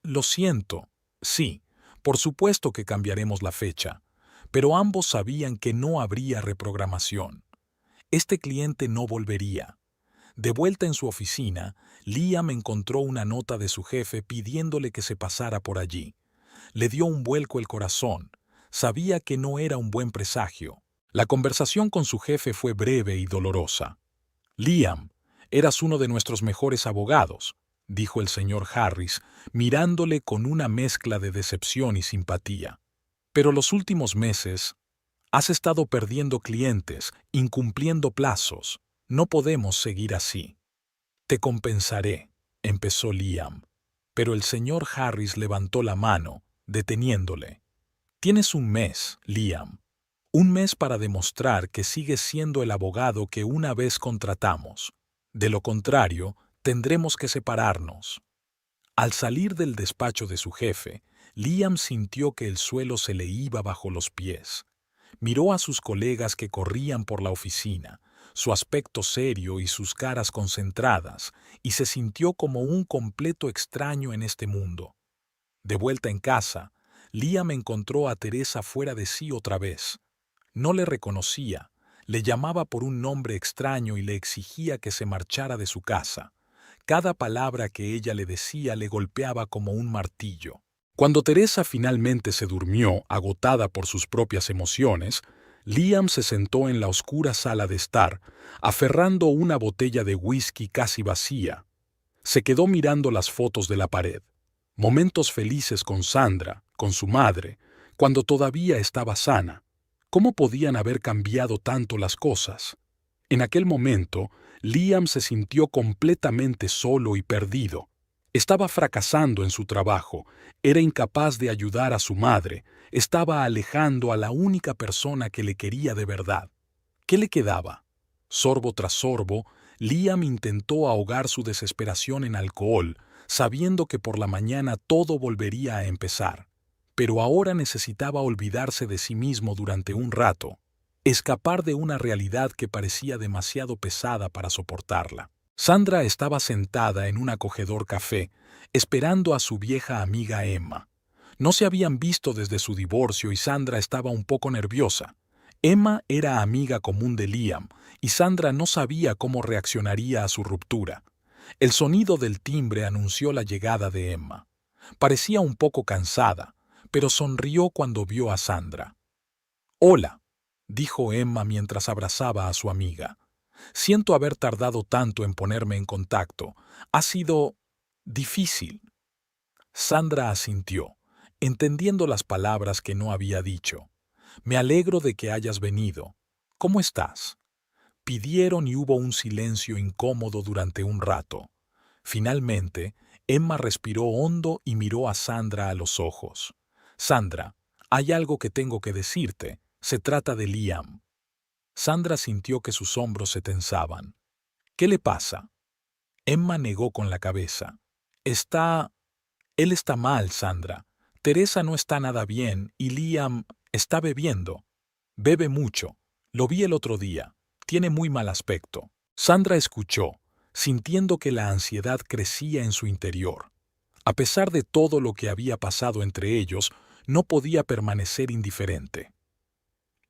«Lo siento. Sí, por supuesto que cambiaremos la fecha». Pero ambos sabían que no habría reprogramación. Este cliente no volvería. De vuelta en su oficina, Liam encontró una nota de su jefe pidiéndole que se pasara por allí. Le dio un vuelco el corazón. Sabía que no era un buen presagio. La conversación con su jefe fue breve y dolorosa. «Liam, eras uno de nuestros mejores abogados», dijo el señor Harris, mirándole con una mezcla de decepción y simpatía. «Pero los últimos meses has estado perdiendo clientes, incumpliendo plazos. No podemos seguir así». «Te compensaré», empezó Liam, pero el señor Harris levantó la mano, deteniéndole. «Tienes un mes, Liam. Un mes para demostrar que sigues siendo el abogado que una vez contratamos. De lo contrario, tendremos que separarnos». Al salir del despacho de su jefe, Liam sintió que el suelo se le iba bajo los pies. Miró a sus colegas que corrían por la oficina, su aspecto serio y sus caras concentradas, y se sintió como un completo extraño en este mundo. De vuelta en casa, Liam encontró a Teresa fuera de sí otra vez. No le reconocía, le llamaba por un nombre extraño y le exigía que se marchara de su casa. Cada palabra que ella le decía le golpeaba como un martillo. Cuando Teresa finalmente se durmió, agotada por sus propias emociones, Liam se sentó en la oscura sala de estar, aferrando una botella de whisky casi vacía. Se quedó mirando las fotos de la pared. Momentos felices con Sandra, con su madre, cuando todavía estaba sana. ¿Cómo podían haber cambiado tanto las cosas? En aquel momento, Liam se sintió completamente solo y perdido. Estaba fracasando en su trabajo, era incapaz de ayudar a su madre, estaba alejando a la única persona que le quería de verdad. ¿Qué le quedaba? Sorbo tras sorbo, Liam intentó ahogar su desesperación en alcohol, sabiendo que por la mañana todo volvería a empezar. Pero ahora necesitaba olvidarse de sí mismo durante un rato, escapar de una realidad que parecía demasiado pesada para soportarla. Sandra estaba sentada en un acogedor café, esperando a su vieja amiga Emma. No se habían visto desde su divorcio y Sandra estaba un poco nerviosa. Emma era amiga común de Liam, y Sandra no sabía cómo reaccionaría a su ruptura. El sonido del timbre anunció la llegada de Emma. Parecía un poco cansada, pero sonrió cuando vio a Sandra. «Hola», dijo Emma mientras abrazaba a su amiga. «Siento haber tardado tanto en ponerme en contacto. Ha sido difícil». Sandra asintió, entendiendo las palabras que no había dicho. «Me alegro de que hayas venido. ¿Cómo estás?». Pidieron y hubo un silencio incómodo durante un rato. Finalmente, Emma respiró hondo y miró a Sandra a los ojos. «Sandra, hay algo que tengo que decirte. Se trata de Liam». Sandra sintió que sus hombros se tensaban. «¿Qué le pasa?». Emma negó con la cabeza. Él está mal, Sandra. Teresa no está nada bien y Liam está bebiendo. Bebe mucho. Lo vi el otro día. Tiene muy mal aspecto». Sandra escuchó, sintiendo que la ansiedad crecía en su interior. A pesar de todo lo que había pasado entre ellos, no podía permanecer indiferente.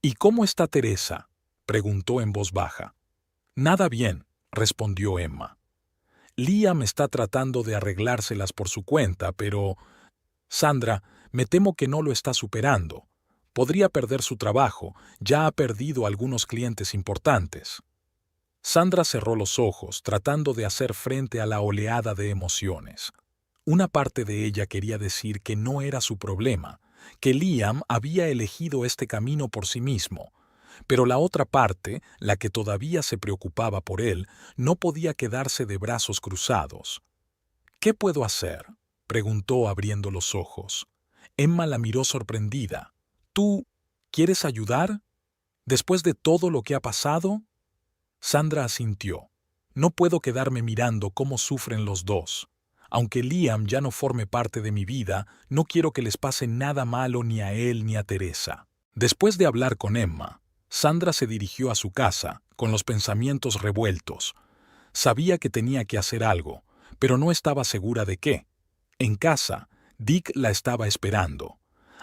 «¿Y cómo está Teresa?», preguntó en voz baja. «Nada bien», respondió Emma. «Liam está tratando de arreglárselas por su cuenta, pero... Sandra, me temo que no lo está superando. Podría perder su trabajo, ya ha perdido algunos clientes importantes». Sandra cerró los ojos, tratando de hacer frente a la oleada de emociones. Una parte de ella quería decir que no era su problema, que Liam había elegido este camino por sí mismo, pero la otra parte, la que todavía se preocupaba por él, no podía quedarse de brazos cruzados. «¿Qué puedo hacer?», preguntó abriendo los ojos. Emma la miró sorprendida. «¿Tú quieres ayudar? ¿Después de todo lo que ha pasado?». Sandra asintió. «No puedo quedarme mirando cómo sufren los dos. Aunque Liam ya no forme parte de mi vida, no quiero que les pase nada malo ni a él ni a Teresa». Después de hablar con Emma, Sandra se dirigió a su casa, con los pensamientos revueltos. Sabía que tenía que hacer algo, pero no estaba segura de qué. En casa, Dick la estaba esperando.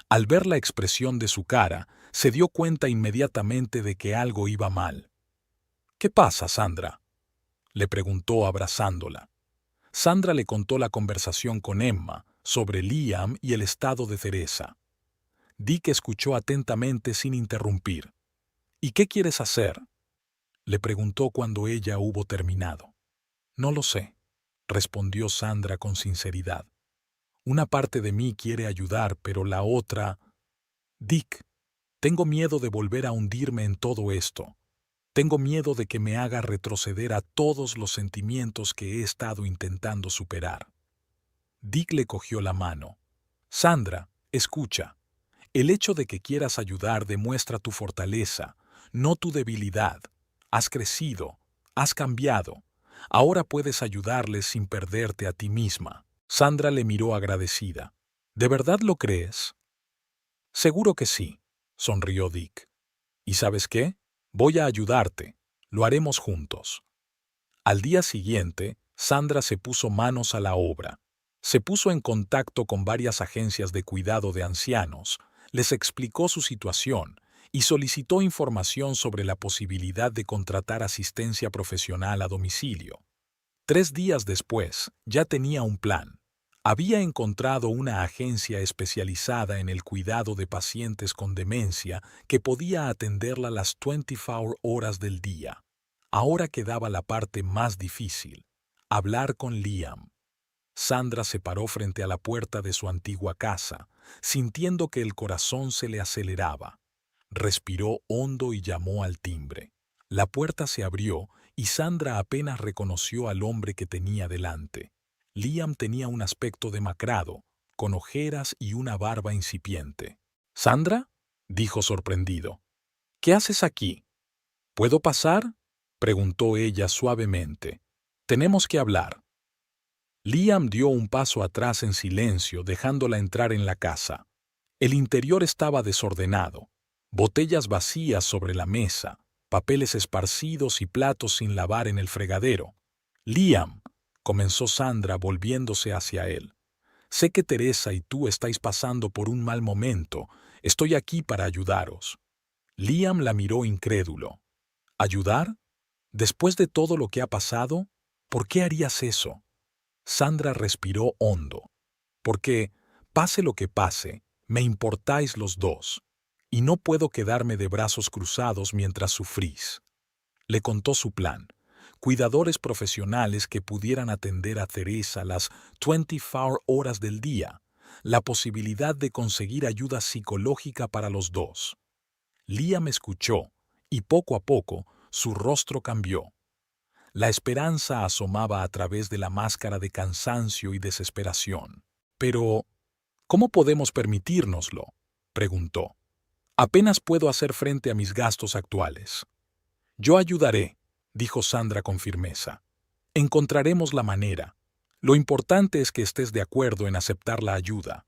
Al ver la expresión de su cara, se dio cuenta inmediatamente de que algo iba mal. «¿Qué pasa, Sandra?», le preguntó abrazándola. Sandra le contó la conversación con Emma sobre Liam y el estado de Teresa. Dick escuchó atentamente sin interrumpir. «¿Y qué quieres hacer?», le preguntó cuando ella hubo terminado. «No lo sé», respondió Sandra con sinceridad. «Una parte de mí quiere ayudar, pero la otra... Dick, tengo miedo de volver a hundirme en todo esto. Tengo miedo de que me haga retroceder a todos los sentimientos que he estado intentando superar». Dick le cogió la mano. «Sandra, escucha. El hecho de que quieras ayudar demuestra tu fortaleza, no tu debilidad. Has crecido, has cambiado. Ahora puedes ayudarles sin perderte a ti misma». Sandra le miró agradecida. «¿De verdad lo crees?». «Seguro que sí», sonrió Dick. «¿Y sabes qué? Voy a ayudarte. Lo haremos juntos». Al día siguiente, Sandra se puso manos a la obra. Se puso en contacto con varias agencias de cuidado de ancianos, les explicó su situación y solicitó información sobre la posibilidad de contratar asistencia profesional a domicilio. 3 días después, ya tenía un plan. Había encontrado una agencia especializada en el cuidado de pacientes con demencia que podía atenderla las 24 horas del día. Ahora quedaba la parte más difícil: Hablar con Liam. Sandra se paró frente a la puerta de su antigua casa, sintiendo que el corazón se le aceleraba. Respiró hondo y llamó al timbre. La puerta se abrió y Sandra apenas reconoció al hombre que tenía delante. Liam tenía un aspecto demacrado, con ojeras y una barba incipiente. «¿Sandra?», dijo sorprendido. «¿Qué haces aquí?». «¿Puedo pasar?», preguntó ella suavemente. «Tenemos que hablar». Liam dio un paso atrás en silencio, dejándola entrar en la casa. El interior estaba desordenado. Botellas vacías sobre la mesa, papeles esparcidos y platos sin lavar en el fregadero. «Liam», comenzó Sandra volviéndose hacia él. «Sé que Teresa y tú estáis pasando por un mal momento. Estoy aquí para ayudaros». Liam la miró incrédulo. «¿Ayudar? ¿Después de todo lo que ha pasado? ¿Por qué harías eso?». Sandra respiró hondo. «Porque, pase lo que pase, me importáis los dos, y no puedo quedarme de brazos cruzados mientras sufrís». Le contó su plan. Cuidadores profesionales que pudieran atender a Teresa las 24 horas del día, la posibilidad de conseguir ayuda psicológica para los dos. Liam escuchó, y poco a poco su rostro cambió. La esperanza asomaba a través de la máscara de cansancio y desesperación. «Pero, ¿cómo podemos permitírnoslo?», preguntó. «Apenas puedo hacer frente a mis gastos actuales». «Yo ayudaré», dijo Sandra con firmeza. «Encontraremos la manera. Lo importante es que estés de acuerdo en aceptar la ayuda».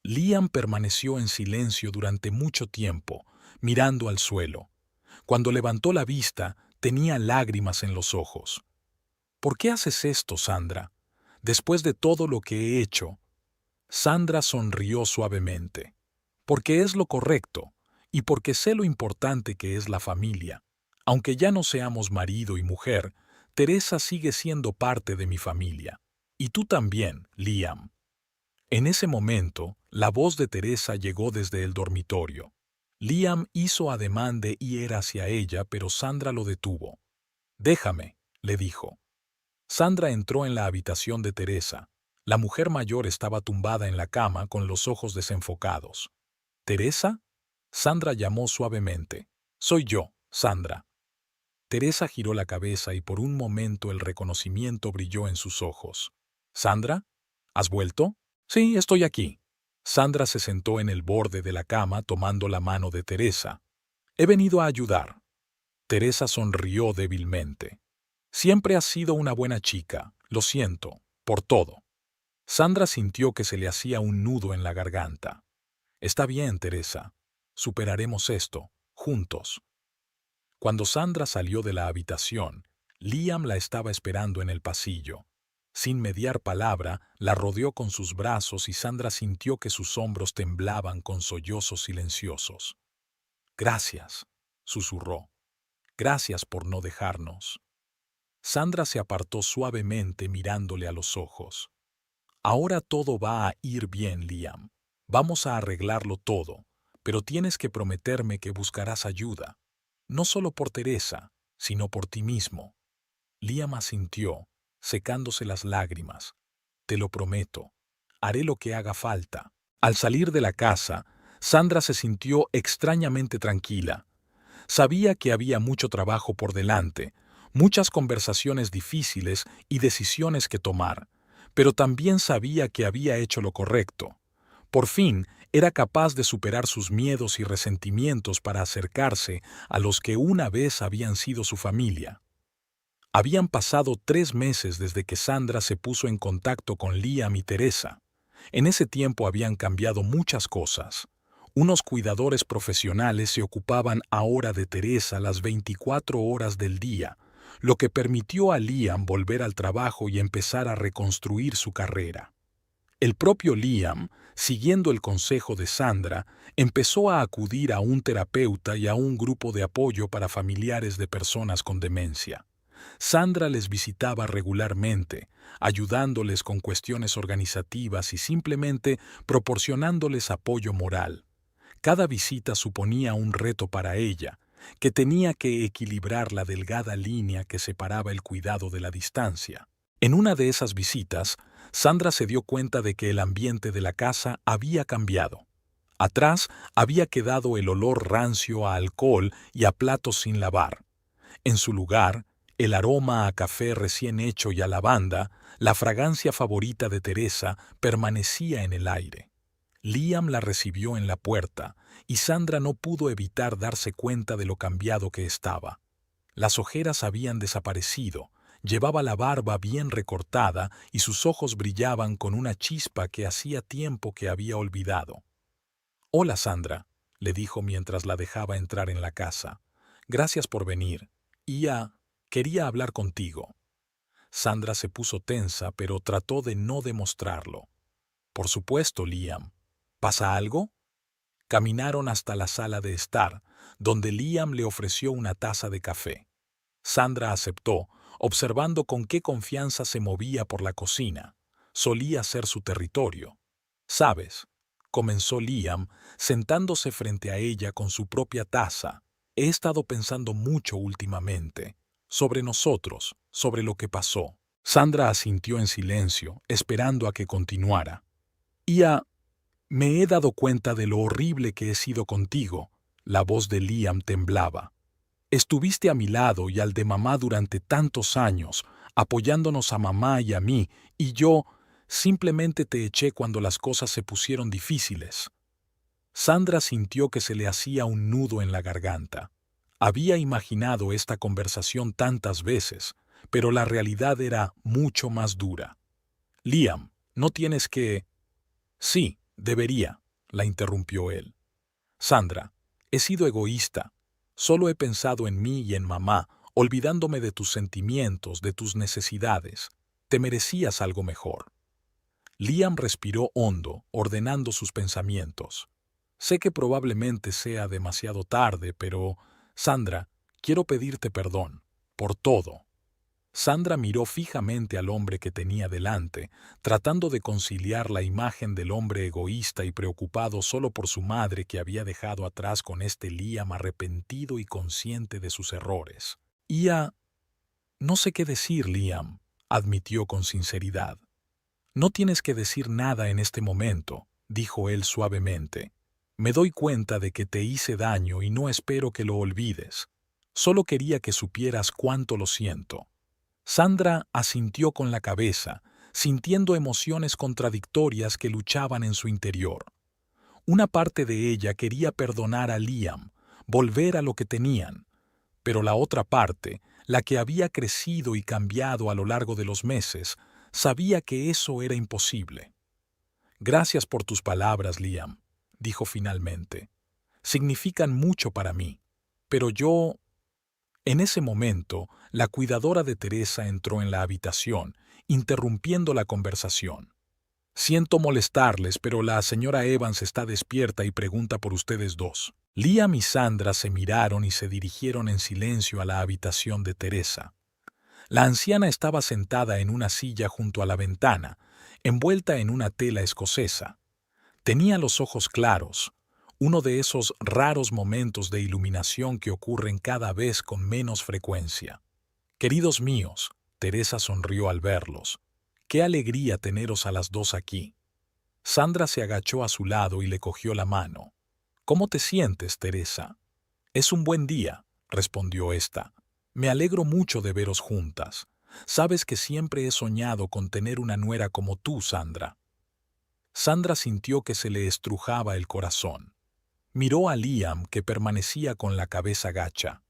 Liam permaneció en silencio durante mucho tiempo, mirando al suelo. Cuando levantó la vista, tenía lágrimas en los ojos. «¿Por qué haces esto, Sandra? Después de todo lo que he hecho». Sandra sonrió suavemente. «Porque es lo correcto, y porque sé lo importante que es la familia. Aunque ya no seamos marido y mujer, Teresa sigue siendo parte de mi familia. Y tú también, Liam». En ese momento, la voz de Teresa llegó desde el dormitorio. Liam hizo ademán de ir hacia ella, pero Sandra lo detuvo. «Déjame», le dijo. Sandra entró en la habitación de Teresa. La mujer mayor estaba tumbada en la cama con los ojos desenfocados. «¿Teresa?», Sandra llamó suavemente. «Soy yo, Sandra». Teresa giró la cabeza y por un momento el reconocimiento brilló en sus ojos. «¿Sandra? ¿Has vuelto?». «Sí, estoy aquí». Sandra se sentó en el borde de la cama tomando la mano de Teresa. «He venido a ayudar». Teresa sonrió débilmente. «Siempre has sido una buena chica. Lo siento, por todo». Sandra sintió que se le hacía un nudo en la garganta. «Está bien, Teresa. Superaremos esto, juntos». Cuando Sandra salió de la habitación, Liam la estaba esperando en el pasillo. Sin mediar palabra, la rodeó con sus brazos y Sandra sintió que sus hombros temblaban con sollozos silenciosos. «Gracias», susurró. «Gracias por no dejarnos». Sandra se apartó suavemente mirándole a los ojos. «Ahora todo va a ir bien, Liam. Vamos a arreglarlo todo, pero tienes que prometerme que buscarás ayuda. No solo por Teresa, sino por ti mismo». Liam asintió, secándose las lágrimas. «Te lo prometo. Haré lo que haga falta». Al salir de la casa, Sandra se sintió extrañamente tranquila. Sabía que había mucho trabajo por delante, muchas conversaciones difíciles y decisiones que tomar, pero también sabía que había hecho lo correcto. Por fin, era capaz de superar sus miedos y resentimientos para acercarse a los que una vez habían sido su familia. Habían pasado 3 meses desde que Sandra se puso en contacto con Liam y Teresa. En ese tiempo habían cambiado muchas cosas. Unos cuidadores profesionales se ocupaban ahora de Teresa las 24 horas del día, lo que permitió a Liam volver al trabajo y empezar a reconstruir su carrera. El propio Liam, siguiendo el consejo de Sandra, empezó a acudir a un terapeuta y a un grupo de apoyo para familiares de personas con demencia. Sandra les visitaba regularmente, ayudándoles con cuestiones organizativas y simplemente proporcionándoles apoyo moral. Cada visita suponía un reto para ella, que tenía que equilibrar la delgada línea que separaba el cuidado de la distancia. En una de esas visitas, Sandra se dio cuenta de que el ambiente de la casa había cambiado. Atrás había quedado el olor rancio a alcohol y a platos sin lavar. En su lugar, el aroma a café recién hecho y a lavanda, la fragancia favorita de Teresa, permanecía en el aire. Liam la recibió en la puerta, y Sandra no pudo evitar darse cuenta de lo cambiado que estaba. Las ojeras habían desaparecido, llevaba la barba bien recortada y sus ojos brillaban con una chispa que hacía tiempo que había olvidado. «Hola, Sandra», le dijo mientras la dejaba entrar en la casa. «Gracias por venir. Quería hablar contigo». Sandra se puso tensa, pero trató de no demostrarlo. «Por supuesto, Liam. ¿Pasa algo?» Caminaron hasta la sala de estar, donde Liam le ofreció una taza de café. Sandra aceptó, observando con qué confianza se movía por la cocina. Solía ser su territorio. «¿Sabes?», comenzó Liam, sentándose frente a ella con su propia taza. «He estado pensando mucho últimamente. Sobre nosotros, sobre lo que pasó». Sandra asintió en silencio, esperando a que continuara. Me he dado cuenta de lo horrible que he sido contigo». La voz de Liam temblaba. «Estuviste a mi lado y al de mamá durante tantos años, apoyándonos a mamá y a mí, y yo simplemente te eché cuando las cosas se pusieron difíciles». Sandra sintió que se le hacía un nudo en la garganta. Había imaginado esta conversación tantas veces, pero la realidad era mucho más dura. «Liam, no tienes que...» «Sí, debería», la interrumpió él. «Sandra, he sido egoísta. Solo he pensado en mí y en mamá, olvidándome de tus sentimientos, de tus necesidades. Te merecías algo mejor». Liam respiró hondo, ordenando sus pensamientos. «Sé que probablemente sea demasiado tarde, pero, Sandra, quiero pedirte perdón. Por todo». Sandra miró fijamente al hombre que tenía delante, tratando de conciliar la imagen del hombre egoísta y preocupado solo por su madre que había dejado atrás con este Liam arrepentido y consciente de sus errores. «No sé qué decir, Liam», admitió con sinceridad. «No tienes que decir nada en este momento», dijo él suavemente. «Me doy cuenta de que te hice daño y no espero que lo olvides. Solo quería que supieras cuánto lo siento». Sandra asintió con la cabeza, sintiendo emociones contradictorias que luchaban en su interior. Una parte de ella quería perdonar a Liam, volver a lo que tenían, pero la otra parte, la que había crecido y cambiado a lo largo de los meses, sabía que eso era imposible. «Gracias por tus palabras, Liam», dijo finalmente. «Significan mucho para mí, pero yo...». En ese momento, la cuidadora de Teresa entró en la habitación, interrumpiendo la conversación. «Siento molestarles, pero la señora Evans está despierta y pregunta por ustedes dos». Liam y Sandra se miraron y se dirigieron en silencio a la habitación de Teresa. La anciana estaba sentada en una silla junto a la ventana, envuelta en una tela escocesa. Tenía los ojos claros, uno de esos raros momentos de iluminación que ocurren cada vez con menos frecuencia. «Queridos míos», Teresa sonrió al verlos, «qué alegría teneros a las dos aquí». Sandra se agachó a su lado y le cogió la mano. «¿Cómo te sientes, Teresa?» «Es un buen día», respondió ésta. «Me alegro mucho de veros juntas. Sabes que siempre he soñado con tener una nuera como tú, Sandra». Sandra sintió que se le estrujaba el corazón. Miró a Liam, que permanecía con la cabeza gacha.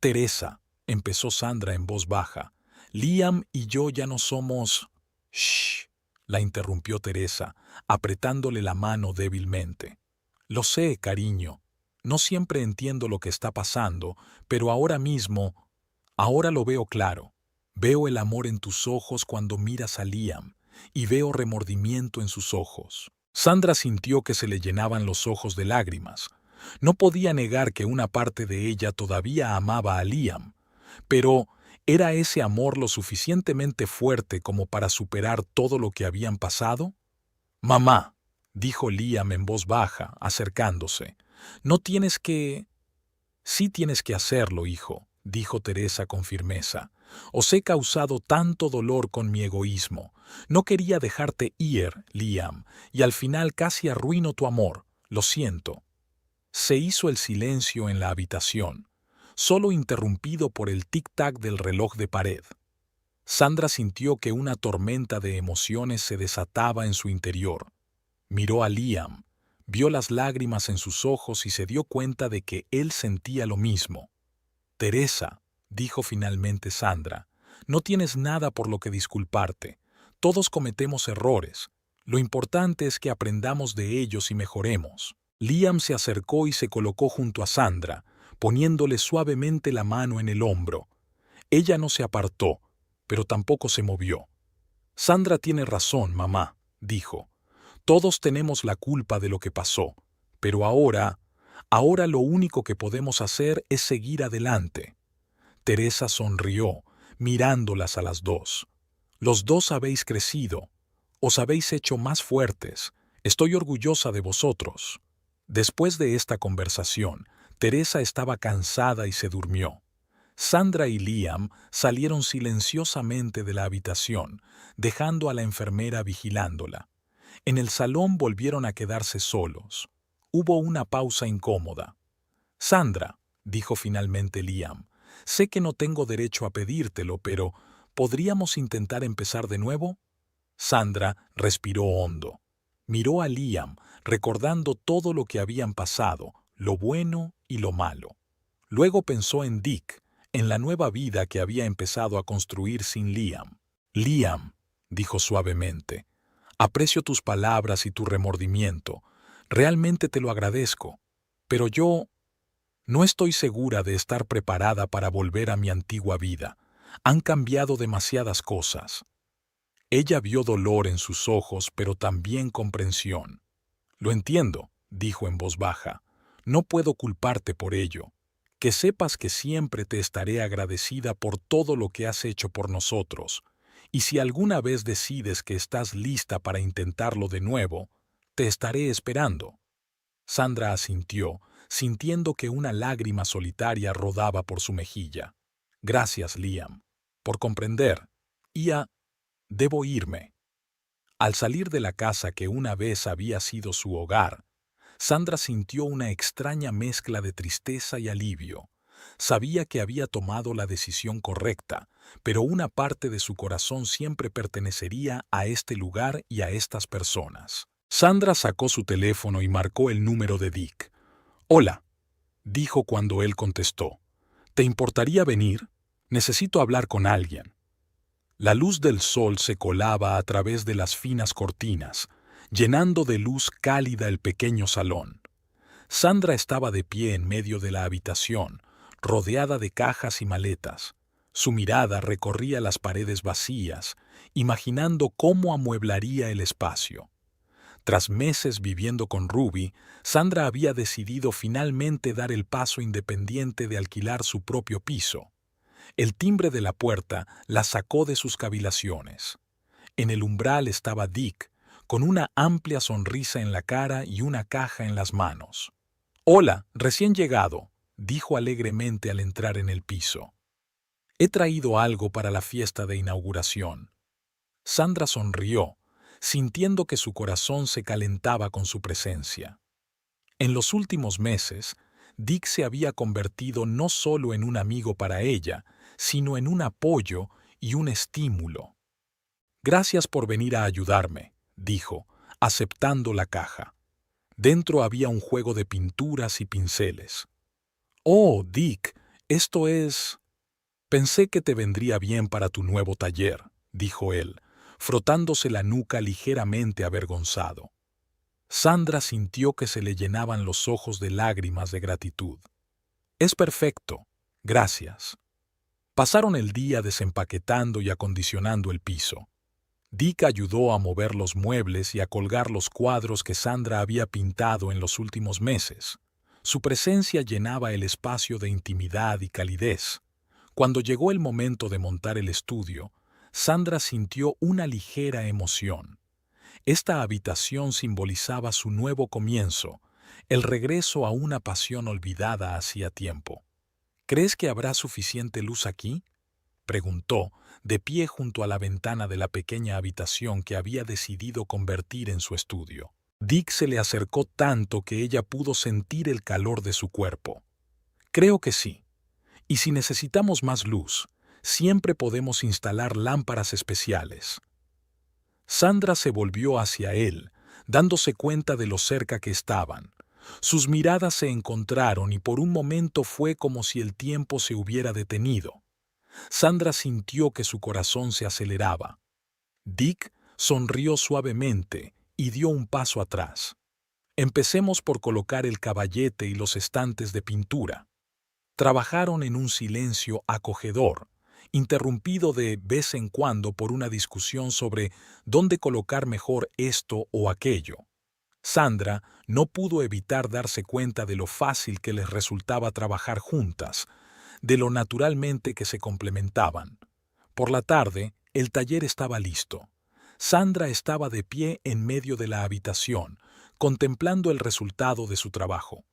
«Teresa», empezó Sandra en voz baja, «Liam y yo ya no somos...». «Shh», la interrumpió Teresa, apretándole la mano débilmente. «Lo sé, cariño. No siempre entiendo lo que está pasando, pero ahora lo veo claro. Veo el amor en tus ojos cuando miras a Liam, y veo remordimiento en sus ojos». Sandra sintió que se le llenaban los ojos de lágrimas. No podía negar que una parte de ella todavía amaba a Liam, pero ¿era ese amor lo suficientemente fuerte como para superar todo lo que habían pasado? «Mamá», dijo Liam en voz baja, acercándose, «no tienes que...». «Sí tienes que hacerlo, hijo», dijo Teresa con firmeza. Os he causado tanto dolor con mi egoísmo. No quería dejarte ir, Liam, y al final casi arruino tu amor. Lo siento. Se hizo el silencio en la habitación, solo interrumpido por el tic-tac del reloj de pared. Sandra sintió que una tormenta de emociones se desataba en su interior. Miró a Liam, vio las lágrimas en sus ojos y se dio cuenta de que él sentía lo mismo. Teresa, dijo finalmente Sandra, no tienes nada por lo que disculparte. Todos cometemos errores. Lo importante es que aprendamos de ellos y mejoremos. Liam se acercó y se colocó junto a Sandra, poniéndole suavemente la mano en el hombro. Ella no se apartó, pero tampoco se movió. Sandra tiene razón, mamá, dijo. Todos tenemos la culpa de lo que pasó, pero ahora lo único que podemos hacer es seguir adelante. Teresa sonrió, mirándolas a las dos. Los dos habéis crecido, os habéis hecho más fuertes. Estoy orgullosa de vosotros. Después de esta conversación, Teresa estaba cansada y se durmió. Sandra y Liam salieron silenciosamente de la habitación, dejando a la enfermera vigilándola. En el salón volvieron a quedarse solos. Hubo una pausa incómoda. Sandra, dijo finalmente Liam, sé que no tengo derecho a pedírtelo, pero ¿podríamos intentar empezar de nuevo? Sandra respiró hondo. Miró a Liam, recordando todo lo que habían pasado, lo bueno y lo malo. Luego pensó en Dick, en la nueva vida que había empezado a construir sin Liam. Liam, dijo suavemente, aprecio tus palabras y tu remordimiento. Realmente te lo agradezco. Pero yo no estoy segura de estar preparada para volver a mi antigua vida. Han cambiado demasiadas cosas. Ella vio dolor en sus ojos, pero también comprensión. Lo entiendo, dijo en voz baja. No puedo culparte por ello. Que sepas que siempre te estaré agradecida por todo lo que has hecho por nosotros. Y si alguna vez decides que estás lista para intentarlo de nuevo, te estaré esperando. Sandra asintió, sintiendo que una lágrima solitaria rodaba por su mejilla. Gracias, Liam, por comprender. Debo irme. Al salir de la casa que una vez había sido su hogar, Sandra sintió una extraña mezcla de tristeza y alivio. Sabía que había tomado la decisión correcta, pero una parte de su corazón siempre pertenecería a este lugar y a estas personas. Sandra sacó su teléfono y marcó el número de Dick. «Hola», dijo cuando él contestó. «¿Te importaría venir? Necesito hablar con alguien». La luz del sol se colaba a través de las finas cortinas, llenando de luz cálida el pequeño salón. Sandra estaba de pie en medio de la habitación, rodeada de cajas y maletas. Su mirada recorría las paredes vacías, imaginando cómo amueblaría el espacio. Tras meses viviendo con Ruby, Sandra había decidido finalmente dar el paso independiente de alquilar su propio piso. El timbre de la puerta la sacó de sus cavilaciones. En el umbral estaba Dick, con una amplia sonrisa en la cara y una caja en las manos. «Hola, recién llegado», dijo alegremente al entrar en el piso. «He traído algo para la fiesta de inauguración». Sandra sonrió, sintiendo que su corazón se calentaba con su presencia. En los últimos meses, Dick se había convertido no solo en un amigo para ella, sino en un apoyo y un estímulo. «Gracias por venir a ayudarme», dijo, aceptando la caja. Dentro había un juego de pinturas y pinceles. «Oh, Dick, esto es...» «Pensé que te vendría bien para tu nuevo taller», dijo él, frotándose la nuca ligeramente avergonzado. Sandra sintió que se le llenaban los ojos de lágrimas de gratitud. «Es perfecto, gracias». Pasaron el día desempaquetando y acondicionando el piso. Dick ayudó a mover los muebles y a colgar los cuadros que Sandra había pintado en los últimos meses. Su presencia llenaba el espacio de intimidad y calidez. Cuando llegó el momento de montar el estudio, Sandra sintió una ligera emoción. Esta habitación simbolizaba su nuevo comienzo, el regreso a una pasión olvidada hacía tiempo. ¿Crees que habrá suficiente luz aquí? Preguntó, de pie junto a la ventana de la pequeña habitación que había decidido convertir en su estudio. Dick se le acercó tanto que ella pudo sentir el calor de su cuerpo. Creo que sí. Y si necesitamos más luz, siempre podemos instalar lámparas especiales. Sandra se volvió hacia él, dándose cuenta de lo cerca que estaban. Sus miradas se encontraron y por un momento fue como si el tiempo se hubiera detenido. Sandra sintió que su corazón se aceleraba. Dick sonrió suavemente y dio un paso atrás. Empecemos por colocar el caballete y los estantes de pintura. Trabajaron en un silencio acogedor, interrumpido de vez en cuando por una discusión sobre dónde colocar mejor esto o aquello. Sandra no pudo evitar darse cuenta de lo fácil que les resultaba trabajar juntas, de lo naturalmente que se complementaban. Por la tarde, el taller estaba listo. Sandra estaba de pie en medio de la habitación, contemplando el resultado de su trabajo.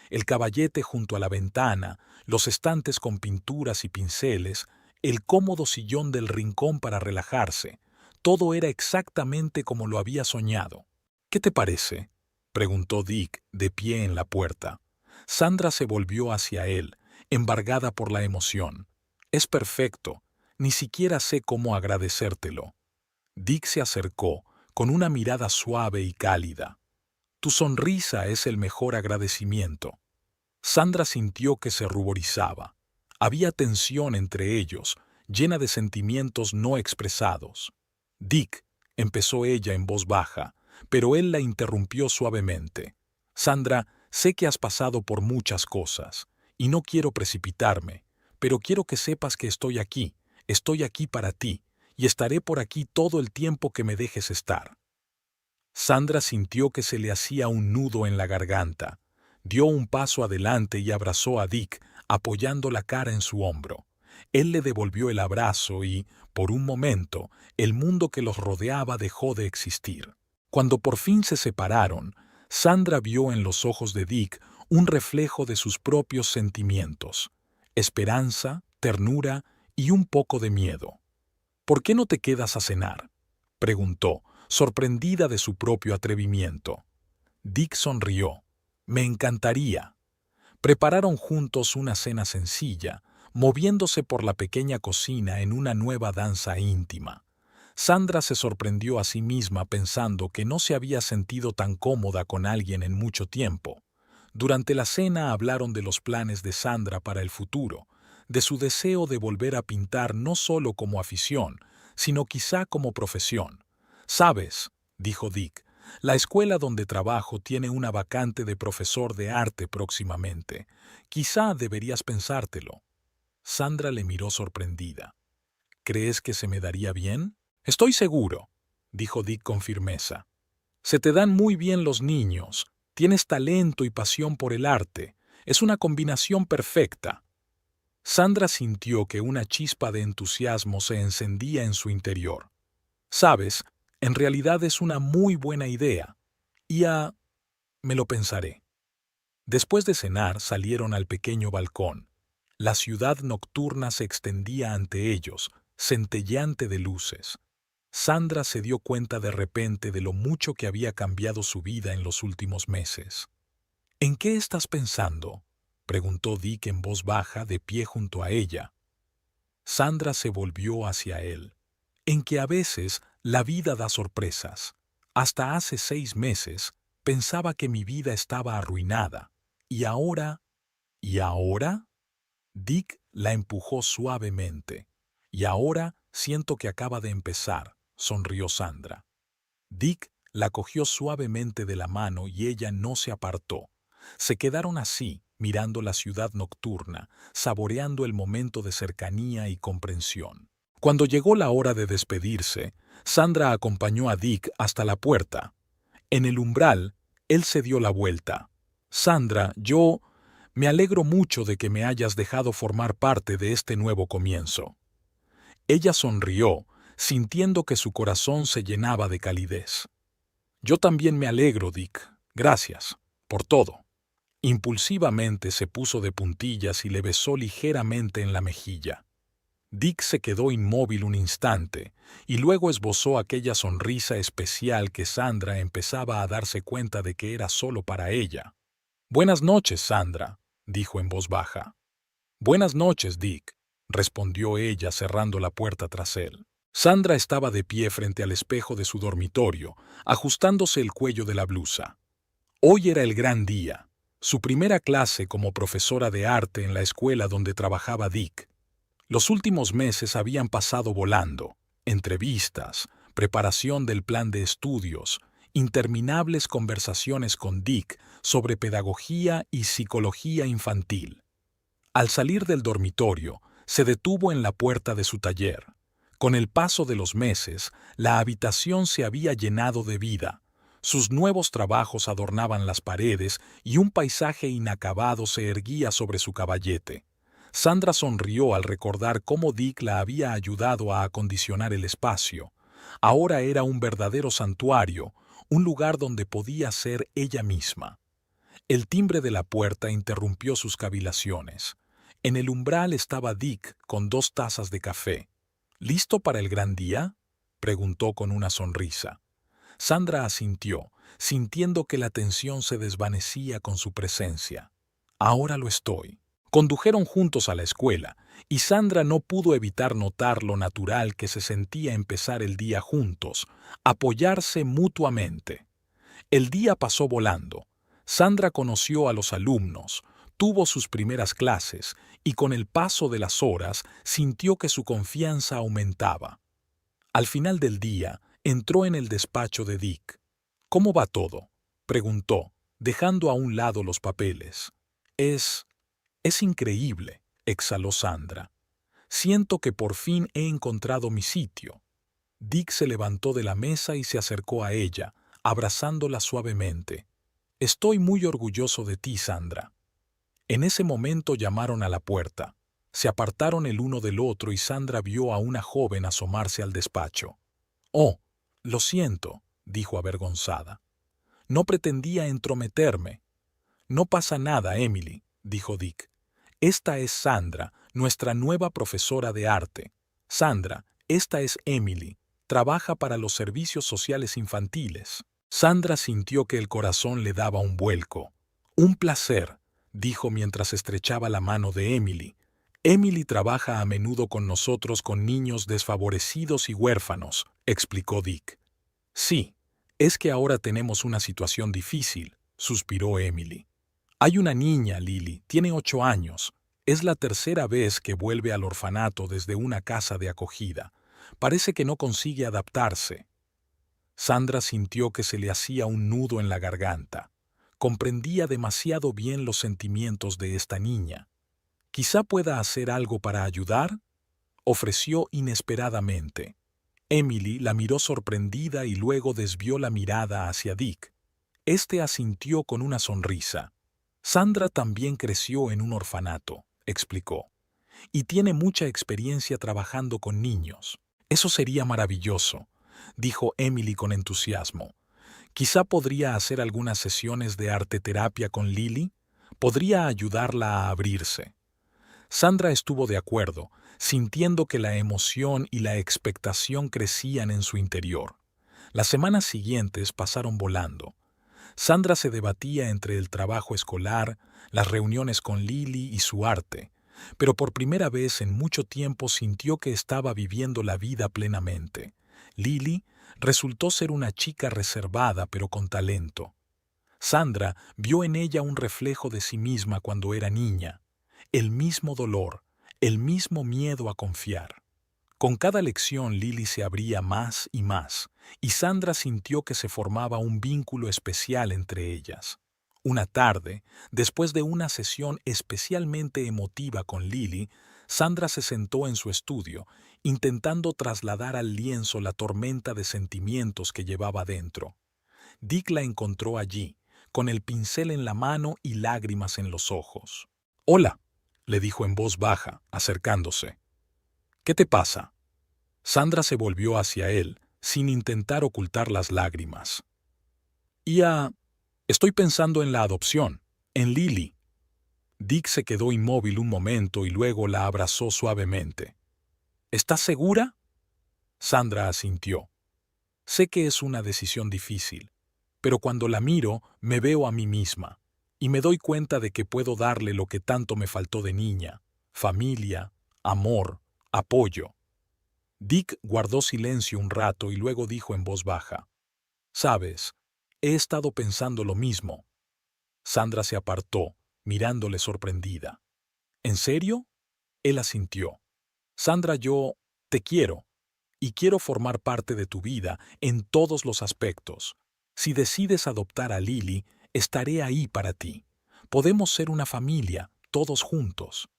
El caballete junto a la ventana, los estantes con pinturas y pinceles, el cómodo sillón del rincón para relajarse, todo era exactamente como lo había soñado. ¿Qué te parece?, preguntó Dick, de pie en la puerta. Sandra se volvió hacia él, embargada por la emoción. Es perfecto, ni siquiera sé cómo agradecértelo. Dick se acercó, con una mirada suave y cálida. Tu sonrisa es el mejor agradecimiento. Sandra sintió que se ruborizaba. Había tensión entre ellos, llena de sentimientos no expresados. Dick, empezó ella en voz baja, pero él la interrumpió suavemente. Sandra, sé que has pasado por muchas cosas, y no quiero precipitarme, pero quiero que sepas que estoy aquí para ti, y estaré por aquí todo el tiempo que me dejes estar. Sandra sintió que se le hacía un nudo en la garganta. Dio un paso adelante y abrazó a Dick, apoyando la cara en su hombro. Él le devolvió el abrazo y, por un momento, el mundo que los rodeaba dejó de existir. Cuando por fin se separaron, Sandra vio en los ojos de Dick un reflejo de sus propios sentimientos: esperanza, ternura y un poco de miedo. ¿Por qué no te quedas a cenar?, preguntó, sorprendida de su propio atrevimiento. Dick sonrió. Me encantaría. Prepararon juntos una cena sencilla, moviéndose por la pequeña cocina en una nueva danza íntima. Sandra se sorprendió a sí misma pensando que no se había sentido tan cómoda con alguien en mucho tiempo. Durante la cena hablaron de los planes de Sandra para el futuro, de su deseo de volver a pintar no solo como afición, sino quizá como profesión. «Sabes», dijo Dick, «la escuela donde trabajo tiene una vacante de profesor de arte próximamente. Quizá deberías pensártelo». Sandra le miró sorprendida. «¿Crees que se me daría bien?» «Estoy seguro», dijo Dick con firmeza. «Se te dan muy bien los niños, tienes talento y pasión por el arte. Es una combinación perfecta». Sandra sintió que una chispa de entusiasmo se encendía en su interior. «Sabes, en realidad es una muy buena idea. Me lo pensaré». Después de cenar salieron al pequeño balcón. La ciudad nocturna se extendía ante ellos, centelleante de luces. Sandra se dio cuenta de repente de lo mucho que había cambiado su vida en los últimos meses. «¿En qué estás pensando?», preguntó Dick en voz baja, de pie junto a ella. Sandra se volvió hacia él. «En que a veces la vida da sorpresas. Hasta hace 6 meses pensaba que mi vida estaba arruinada. ¿Y ahora? ¿Y ahora?». Dick la empujó suavemente. «Y ahora siento que acaba de empezar», sonrió Sandra. Dick la cogió suavemente de la mano y ella no se apartó. Se quedaron así, mirando la ciudad nocturna, saboreando el momento de cercanía y comprensión. Cuando llegó la hora de despedirse, Sandra acompañó a Dick hasta la puerta. En el umbral, él se dio la vuelta. «Sandra, me alegro mucho de que me hayas dejado formar parte de este nuevo comienzo». Ella sonrió, sintiendo que su corazón se llenaba de calidez. «Yo también me alegro, Dick. Gracias por todo». Impulsivamente se puso de puntillas y le besó ligeramente en la mejilla. Dick se quedó inmóvil un instante y luego esbozó aquella sonrisa especial que Sandra empezaba a darse cuenta de que era solo para ella. «Buenas noches, Sandra», dijo en voz baja. «Buenas noches, Dick», respondió ella cerrando la puerta tras él. Sandra estaba de pie frente al espejo de su dormitorio, ajustándose el cuello de la blusa. Hoy era el gran día, su primera clase como profesora de arte en la escuela donde trabajaba Dick. Los últimos meses habían pasado volando: entrevistas, preparación del plan de estudios, interminables conversaciones con Dick sobre pedagogía y psicología infantil. Al salir del dormitorio, se detuvo en la puerta de su taller. Con el paso de los meses, la habitación se había llenado de vida. Sus nuevos trabajos adornaban las paredes y un paisaje inacabado se erguía sobre su caballete. Sandra sonrió al recordar cómo Dick la había ayudado a acondicionar el espacio. Ahora era un verdadero santuario, un lugar donde podía ser ella misma. El timbre de la puerta interrumpió sus cavilaciones. En el umbral estaba Dick con 2 tazas de café. «¿Listo para el gran día?», preguntó con una sonrisa. Sandra asintió, sintiendo que la tensión se desvanecía con su presencia. «Ahora lo estoy». Condujeron juntos a la escuela, y Sandra no pudo evitar notar lo natural que se sentía empezar el día juntos, apoyarse mutuamente. El día pasó volando. Sandra conoció a los alumnos, tuvo sus primeras clases, y con el paso de las horas sintió que su confianza aumentaba. Al final del día, entró en el despacho de Dick. «¿Cómo va todo?», preguntó, dejando a un lado los papeles. Es increíble», exhaló Sandra. «Siento que por fin he encontrado mi sitio». Dick se levantó de la mesa y se acercó a ella, abrazándola suavemente. «Estoy muy orgulloso de ti, Sandra». En ese momento llamaron a la puerta. Se apartaron el uno del otro y Sandra vio a una joven asomarse al despacho. «Oh, lo siento», dijo avergonzada. «No pretendía entrometerme». «No pasa nada, Emily», dijo Dick. «Esta es Sandra, nuestra nueva profesora de arte. Sandra, esta es Emily. Trabaja para los servicios sociales infantiles». Sandra sintió que el corazón le daba un vuelco. «Un placer», dijo mientras estrechaba la mano de Emily. «Emily trabaja a menudo con nosotros con niños desfavorecidos y huérfanos», explicó Dick. «Sí, es que ahora tenemos una situación difícil», suspiró Emily. «Hay una niña, Lily, tiene 8 años. Es la tercera vez que vuelve al orfanato desde una casa de acogida. Parece que no consigue adaptarse». Sandra sintió que se le hacía un nudo en la garganta. Comprendía demasiado bien los sentimientos de esta niña. «¿Quizá pueda hacer algo para ayudar?», ofreció inesperadamente. Emily la miró sorprendida y luego desvió la mirada hacia Dick. Este asintió con una sonrisa. «Sandra también creció en un orfanato», explicó, «y tiene mucha experiencia trabajando con niños». «Eso sería maravilloso», dijo Emily con entusiasmo. «Quizá podría hacer algunas sesiones de arteterapia con Lily. Podría ayudarla a abrirse». Sandra estuvo de acuerdo, sintiendo que la emoción y la expectación crecían en su interior. Las semanas siguientes pasaron volando. Sandra se debatía entre el trabajo escolar, las reuniones con Lily y su arte, pero por primera vez en mucho tiempo sintió que estaba viviendo la vida plenamente. Lily resultó ser una chica reservada pero con talento. Sandra vio en ella un reflejo de sí misma cuando era niña, el mismo dolor, el mismo miedo a confiar. Con cada lección Lily se abría más y más, y Sandra sintió que se formaba un vínculo especial entre ellas. Una tarde, después de una sesión especialmente emotiva con Lily, Sandra se sentó en su estudio, intentando trasladar al lienzo la tormenta de sentimientos que llevaba dentro. Dick la encontró allí, con el pincel en la mano y lágrimas en los ojos. «Hola», le dijo en voz baja, acercándose. «¿Qué te pasa?». Sandra se volvió hacia él, sin intentar ocultar las lágrimas. «Estoy pensando en la adopción», En Lily. Dick se quedó inmóvil un momento y luego la abrazó suavemente. ¿Estás segura? Sandra asintió. Sé que es una decisión difícil, pero cuando la miro me veo a mí misma y me doy cuenta de que puedo darle lo que tanto me faltó de niña: familia, amor, apoyo. Dick guardó silencio un rato y luego dijo en voz baja: «Sabes, he estado pensando lo mismo». Sandra se apartó, mirándole sorprendida. ¿En serio? Él asintió. Sandra, yo te quiero y quiero formar parte de tu vida en todos los aspectos. Si decides adoptar a Lily, estaré ahí para ti. Podemos ser una familia, todos juntos.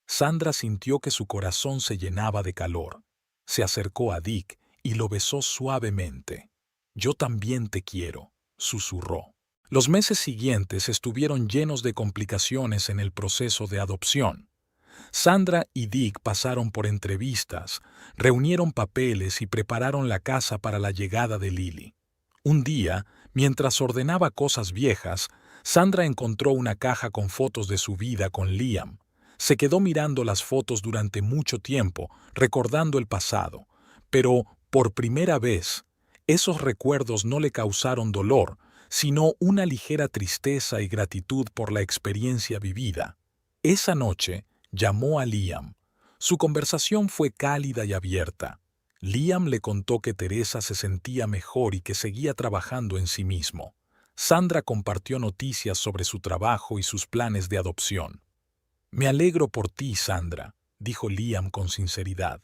Sandra sintió que su corazón se llenaba de calor. Se acercó a Dick y lo besó suavemente. «Yo también te quiero», susurró. Los meses siguientes estuvieron llenos de complicaciones en el proceso de adopción. Sandra y Dick pasaron por entrevistas, reunieron papeles y prepararon la casa para la llegada de Lily. Un día, mientras ordenaba cosas viejas, Sandra encontró una caja con fotos de su vida con Liam. Se quedó mirando las fotos durante mucho tiempo, recordando el pasado, pero, por primera vez, esos recuerdos no le causaron dolor, sino una ligera tristeza y gratitud por la experiencia vivida. Esa noche, llamó a Liam. Su conversación fue cálida y abierta. Liam le contó que Teresa se sentía mejor y que seguía trabajando en sí mismo. Sandra compartió noticias sobre su trabajo y sus planes de adopción. «Me alegro por ti, Sandra», dijo Liam con sinceridad.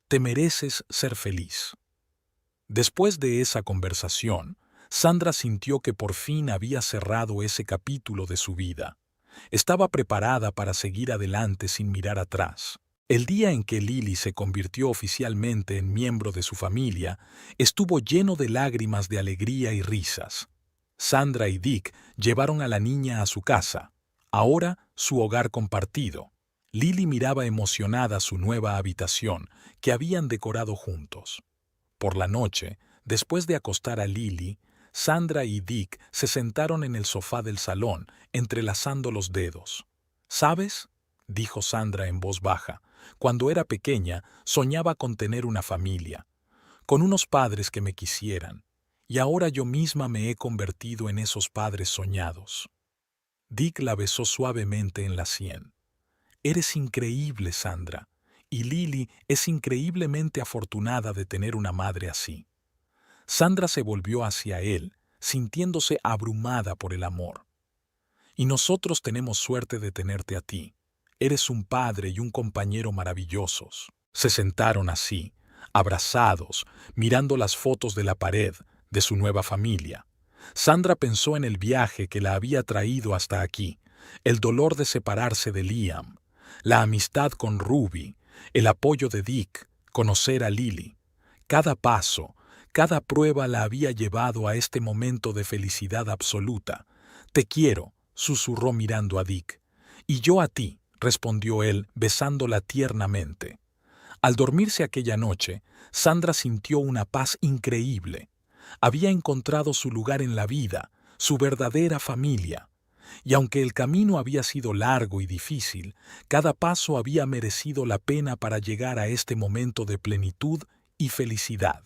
«Te mereces ser feliz». Después de esa conversación, Sandra sintió que por fin había cerrado ese capítulo de su vida. Estaba preparada para seguir adelante sin mirar atrás. El día en que Lily se convirtió oficialmente en miembro de su familia, estuvo lleno de lágrimas de alegría y risas. Sandra y Dick llevaron a la niña a su casa, ahora su hogar compartido. Lily miraba emocionada su nueva habitación, que habían decorado juntos. Por la noche, después de acostar a Lily, Sandra y Dick se sentaron en el sofá del salón, entrelazando los dedos. «¿Sabes?», dijo Sandra en voz baja, «cuando era pequeña soñaba con tener una familia, con unos padres que me quisieran, y ahora yo misma me he convertido en esos padres soñados». Dick la besó suavemente en la sien. «Eres increíble, Sandra, y Lily es increíblemente afortunada de tener una madre así». Sandra se volvió hacia él, sintiéndose abrumada por el amor. «Y nosotros tenemos suerte de tenerte a ti. Eres un padre y un compañero maravillosos». Se sentaron así, abrazados, mirando las fotos de la pared de su nueva familia. Sandra pensó en el viaje que la había traído hasta aquí, el dolor de separarse de Liam, la amistad con Ruby, el apoyo de Dick, conocer a Lily. Cada paso, cada prueba la había llevado a este momento de felicidad absoluta. «Te quiero», susurró mirando a Dick. «Y yo a ti», respondió él, besándola tiernamente. Al dormirse aquella noche, Sandra sintió una paz increíble. Había encontrado su lugar en la vida, su verdadera familia. Y aunque el camino había sido largo y difícil, cada paso había merecido la pena para llegar a este momento de plenitud y felicidad.